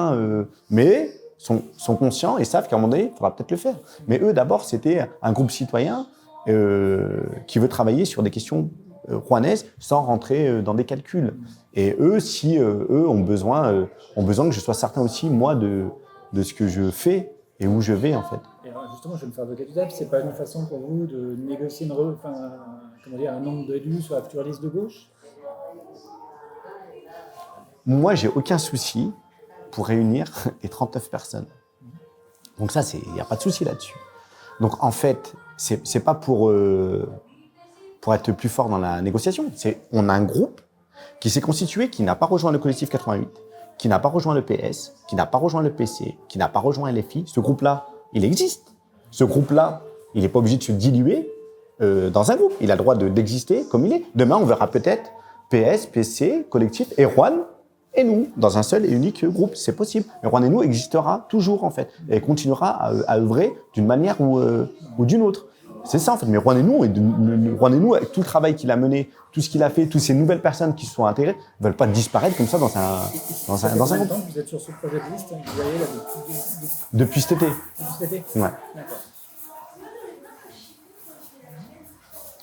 Mais sont conscients et savent qu'à un moment donné, il faudra peut-être le faire. Mais eux, d'abord, c'était un groupe citoyen qui veut travailler sur des questions rouennaises sans rentrer dans des calculs. Et eux, si eux ont besoin que je sois certain aussi, moi, de ce que je fais et où je vais, en fait. Et alors, justement, je vais me faire avocat du diable. C'est pas une façon pour vous de négocier un nombre d'élus sur la future liste de gauche? Moi, j'ai aucun souci pour réunir les 39 personnes. Donc ça, il n'y a pas de souci là-dessus. Donc en fait, c'est pas pour être plus fort dans la négociation. On a un groupe qui s'est constitué, qui n'a pas rejoint le collectif 88, qui n'a pas rejoint le PS, qui n'a pas rejoint le PC, qui n'a pas rejoint LFI. Ce groupe-là, il existe. Ce groupe-là, il n'est pas obligé de se diluer dans un groupe. Il a le droit d'exister comme il est. Demain, on verra peut-être PS, PC, collectif et Juan et nous, dans un seul et unique groupe. C'est possible. Mais Juan et nous existera toujours, en fait, et continuera à œuvrer d'une manière ou d'une autre. C'est ça, en fait. Mais Juan et nous, avec tout le travail qu'il a mené, tout ce qu'il a fait, toutes ces nouvelles personnes qui se sont intégrées, ne veulent pas disparaître comme ça dans un groupe. Vous êtes sur ce projet de liste, vous voyez, là, depuis cet été. Depuis cet été? Ouais. D'accord.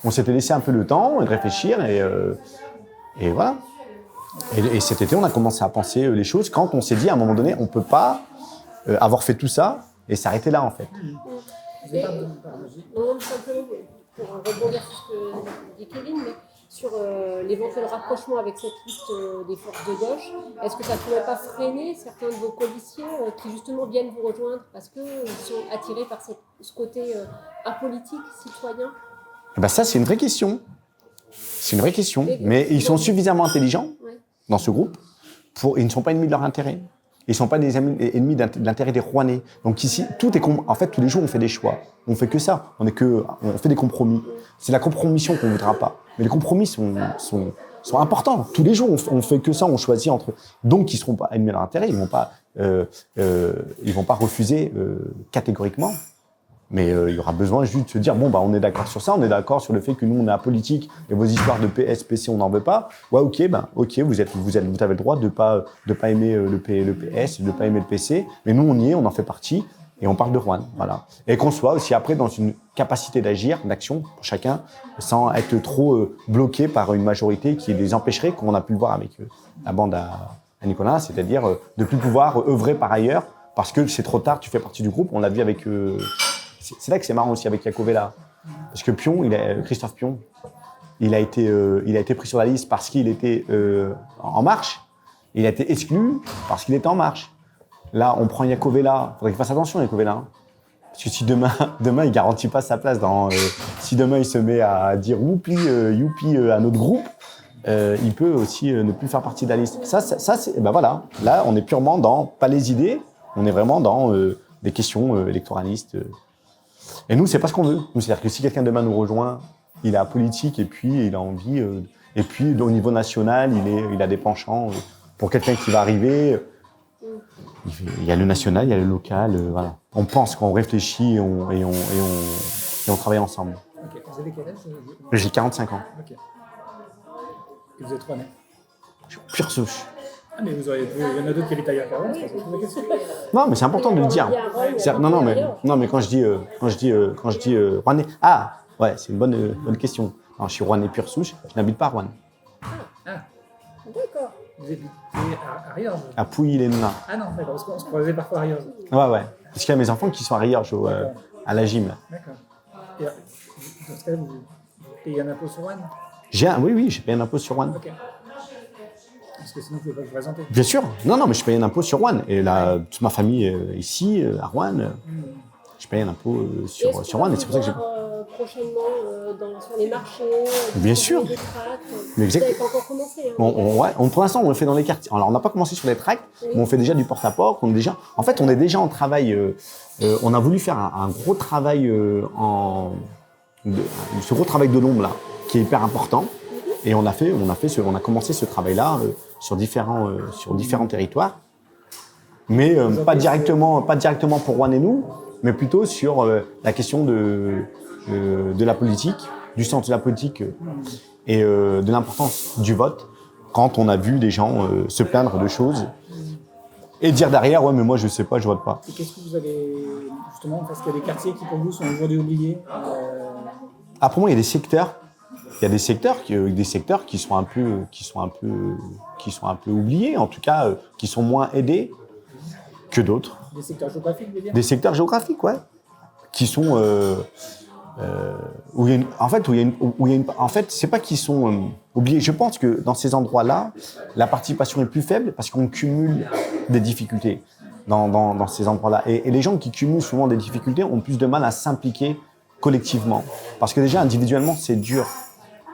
On s'était laissé un peu le temps de réfléchir et voilà. Et cet été, on a commencé à penser les choses quand on s'est dit à un moment donné, on ne peut pas avoir fait tout ça et s'arrêter là, en fait. Non, simplement pour rebondir sur ce que dit Kevin, mais sur l'éventuel rapprochement avec cette liste des forces de gauche, est-ce que ça ne pourrait pas freiner certains de vos policiers qui justement viennent vous rejoindre parce qu'ils sont attirés par ce côté apolitique, citoyen? Et ben ça, c'est une vraie question. C'est une vraie question. Mais ils sont suffisamment intelligents dans ce groupe ils ne sont pas ennemis de leur intérêt. Ils ne sont pas des ennemis de l'intérêt des Rouennais. Donc ici, en fait, tous les jours, on fait des choix. On ne fait que ça. On fait des compromis. C'est la compromission qu'on ne voudra pas. Mais les compromis sont importants. Tous les jours, on ne fait que ça. On choisit entre eux. Donc, ils ne seront pas ennemis de leur intérêt. Ils ne vont pas refuser catégoriquement. Mais il y aura besoin juste de se dire, bon, on est d'accord sur ça, on est d'accord sur le fait que nous, on est apolitique et vos histoires de PS, PC, on n'en veut pas. Ouais, ok, vous avez le droit de pas aimer le PS, de ne pas aimer le PC, mais nous, on y est, on en fait partie et on parle de Juan. Voilà. Et qu'on soit aussi après dans une capacité d'agir, d'action pour chacun, sans être trop bloqué par une majorité qui les empêcherait, comme on a pu le voir avec la bande à Nicolas, c'est-à-dire de ne plus pouvoir œuvrer par ailleurs parce que c'est trop tard, tu fais partie du groupe. On l'a vu avec. C'est là que c'est marrant aussi avec Iacovella. Parce que Christophe Pion, il a été pris sur la liste parce qu'il était en marche. Il a été exclu parce qu'il était en marche. Là, on prend Iacovella. Il faudrait qu'il fasse attention, Iacovella. Hein. Parce que si demain, il ne garantit pas sa place, si demain il se met à dire youpi à notre groupe, il peut aussi ne plus faire partie de la liste. Ça voilà. Là, on est purement pas les idées, on est vraiment dans des questions électoralistes. Et nous, c'est pas ce qu'on veut. Nous, c'est-à-dire que si quelqu'un demain nous rejoint, il est apolitique et puis il a envie. Et puis, au niveau national, il a des penchants. Pour quelqu'un qui va arriver, il y a le national, il y a le local. Voilà. On pense qu'on réfléchit et on travaille ensemble. Ok. Vous avez quel âge? J'ai 45 ans. Ok. Et vous êtes Rouennais? Je suis pure souche. Ah, mais vous auriez pu. Il y en a d'autres qui habitent ailleurs qu'à c'est pas ça la question. Non, mais c'est important de le dire. Non, mais quand je dis Rouennais. Ah, ouais, c'est une bonne question. Non, je suis Rouennais pure souche. Je n'habite pas à Rouen. Ah. D'accord. Vous habitez à Riorges? À Pouilly-les-Nains. Ah non, d'accord, parce qu'on se croisait parfois à Riorges. Ouais. Parce qu'il y a mes enfants qui sont à Riorges, à la gym. D'accord. Et dans ce cas-là, vous payez un impôt sur Rouen? Oui, j'ai payé un impôt sur Rouen. Ok. Parce que sinon, vous ne pouvez pas vous présenter. Bien sûr. Non, mais je paye un impôt sur Rouen. Et là, toute ma famille est ici, à Rouen, je paye un impôt sur Rouen. Et c'est pour ça que j'ai... prochainement sur les marchés, Bien sûr. Des tracts. Mais Vous n'avez pas encore commencé. Pour l'instant, on le fait dans les quartiers. Alors, on n'a pas commencé sur les tracts, mais on fait déjà du porte-à-porte. On est déjà en travail. On a voulu faire un gros travail ce gros travail de l'ombre là, qui est hyper important. Et on a commencé ce travail-là sur différents territoires, mais pas directement pour Rouen et nous, mais plutôt sur la question de la politique, du sens de la politique et de l'importance du vote. Quand on a vu des gens se plaindre de choses et dire derrière, ouais, mais moi je sais pas, je vote pas. Et qu'est-ce que vous avez justement, parce qu'il y a des quartiers qui pour vous sont aujourd'hui oubliés. Pour moi, il y a des secteurs. Il y a des secteurs qui sont un peu oubliés, en tout cas, qui sont moins aidés que d'autres. Des secteurs géographiques, vous voulez dire ? Des secteurs géographiques, ouais, qui sont c'est pas qu'ils sont oubliés. Je pense que dans ces endroits-là, la participation est plus faible parce qu'on cumule des difficultés dans ces endroits-là. Et les gens qui cumulent souvent des difficultés ont plus de mal à s'impliquer collectivement, parce que déjà individuellement c'est dur.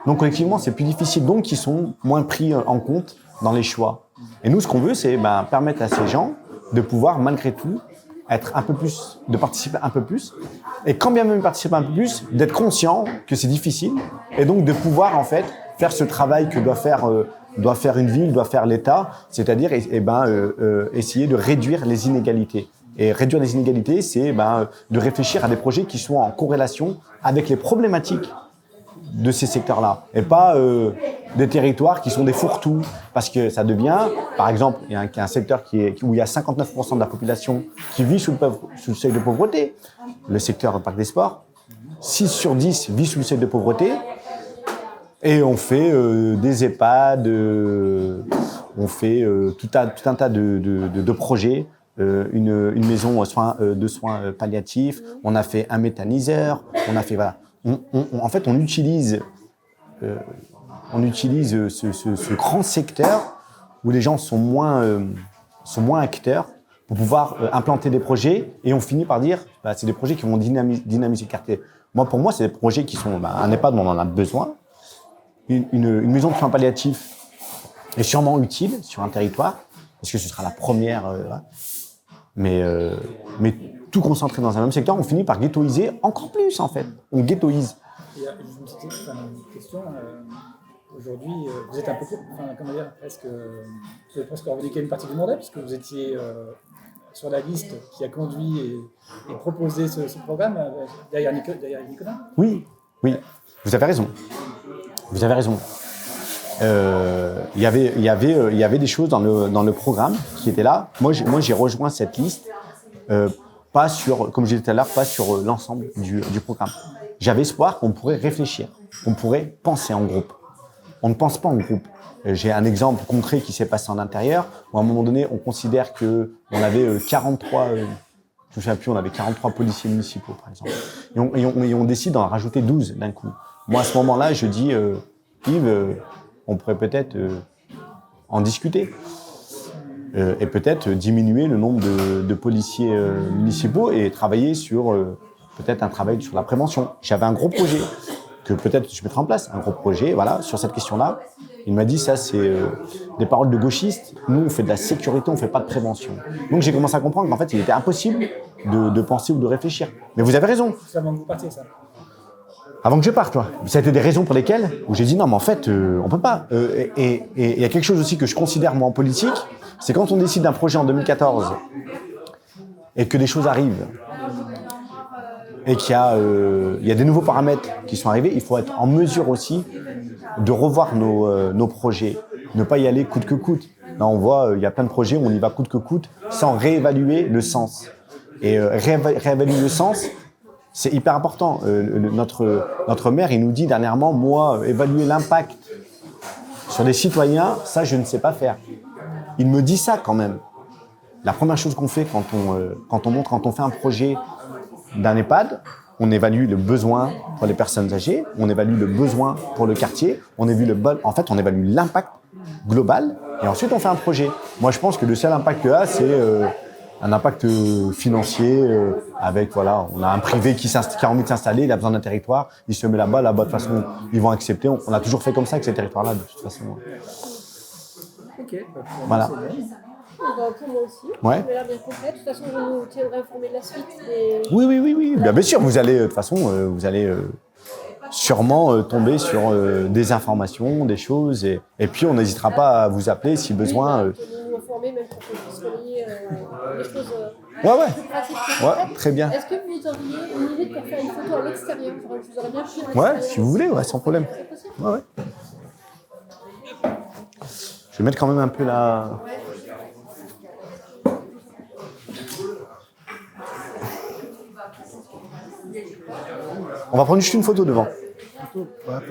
Donc collectivement, c'est plus difficile, donc ils sont moins pris en compte dans les choix. Et nous, ce qu'on veut, c'est permettre à ces gens de pouvoir, malgré tout, de participer un peu plus. Et quand bien même participer un peu plus, d'être conscient que c'est difficile. Et donc de pouvoir, en fait, faire ce travail que doit faire une ville, doit faire l'État, c'est-à-dire essayer de réduire les inégalités. Et réduire les inégalités, c'est de réfléchir à des projets qui sont en corrélation avec les problématiques de ces secteurs-là, et pas des territoires qui sont des fourre-tout, parce que ça devient, par exemple, il y a un secteur où il y a 59% de la population qui vit sous le seuil de pauvreté, le secteur Parc des Sports, 6 sur 10 vit sous le seuil de pauvreté, et on fait des EHPAD, on fait tout un tas de projets, une maison de soins palliatifs, on a fait un méthaniseur, on a fait, voilà. En fait, on utilise ce grand secteur où les gens sont moins acteurs pour pouvoir implanter des projets, et on finit par dire c'est des projets qui vont dynamiser le quartier. Pour moi, c'est des projets qui sont un EHPAD, on en a besoin. Une maison de soins palliatifs est sûrement utile sur un territoire, parce que ce sera la première. Mais tout concentré dans un même secteur, on finit par ghettoiser encore plus, en fait. On ghettoise. Il y a une question. Aujourd'hui, vous êtes un peu, vous avez presque revendiqué une partie du mandat, puisque vous étiez sur la liste qui a conduit et proposé ce programme derrière Nicolas. Oui, vous avez raison. Il y avait des choses dans le programme qui étaient là. Moi, j'ai rejoint cette liste, pas sur, comme je disais tout à l'heure, pas sur l'ensemble du programme. J'avais espoir qu'on pourrait réfléchir, qu'on pourrait penser en groupe. On ne pense pas en groupe. J'ai un exemple concret qui s'est passé en intérieur, où à un moment donné, on considère qu'on avait 43, je ne me souviens plus, on avait 43 policiers municipaux, par exemple. Et on décide d'en rajouter 12 d'un coup. Moi, à ce moment-là, je dis, Yves, on pourrait peut-être en discuter. Et peut-être diminuer le nombre de policiers municipaux et travailler sur peut-être un travail sur la prévention. J'avais un gros projet que peut-être je mettrai en place, un gros projet, voilà, sur cette question-là. Il m'a dit, ça c'est des paroles de gauchistes, nous on fait de la sécurité, on ne fait pas de prévention. Donc j'ai commencé à comprendre qu'en fait il était impossible de penser ou de réfléchir. Mais vous avez raison. C'est avant que vous partiez, ça. Avant que je parte, ça a été des raisons pour lesquelles où j'ai dit non, mais en fait, on peut pas. Et il y a quelque chose aussi que je considère moi en politique, c'est quand on décide d'un projet en 2014 et que des choses arrivent et qu'il y a des nouveaux paramètres qui sont arrivés, il faut être en mesure aussi de revoir nos projets, ne pas y aller coûte que coûte. Là, on voit, il y a plein de projets où on y va coûte que coûte sans réévaluer le sens. Et réévaluer le sens, c'est hyper important. Notre maire, il nous dit dernièrement, moi, évaluer l'impact sur les citoyens, ça, je ne sais pas faire. Il me dit ça quand même. La première chose qu'on fait quand on fait un projet d'un EHPAD, on évalue le besoin pour les personnes âgées, on évalue le besoin pour le quartier, on évalue l'impact global et ensuite on fait un projet. Moi, je pense que le seul impact qu'il y a, c'est un impact financier avec, voilà, on a un privé qui a envie de s'installer, il a besoin d'un territoire, il se met là-bas, de toute façon, ils vont accepter. On a toujours fait comme ça avec ces territoires-là, de toute façon. Ok, bah, pour Voilà. moi, c'est bien. Pour moi aussi. Ouais. Ça m'a l'air bien complet. De toute façon, vous nous tiendrez informés de la suite des... Oui. Bien sûr, vous allez, de toute façon, vous allez sûrement tomber sur des informations, des choses, et puis on n'hésitera pas à vous appeler si besoin. Oui, nous informer, même pour qu'on puisse relayer les choses Ouais. plus pratiques. Ouais, très bien. Est-ce que vous auriez une idée pour faire une photo à l'extérieur? Je vous aurais bien pris à Ouais, l'extérieur. si vous voulez, ouais, sans problème. C'est possible? Ouais. Je vais mettre quand même un peu la... On va prendre juste une photo devant. Attends,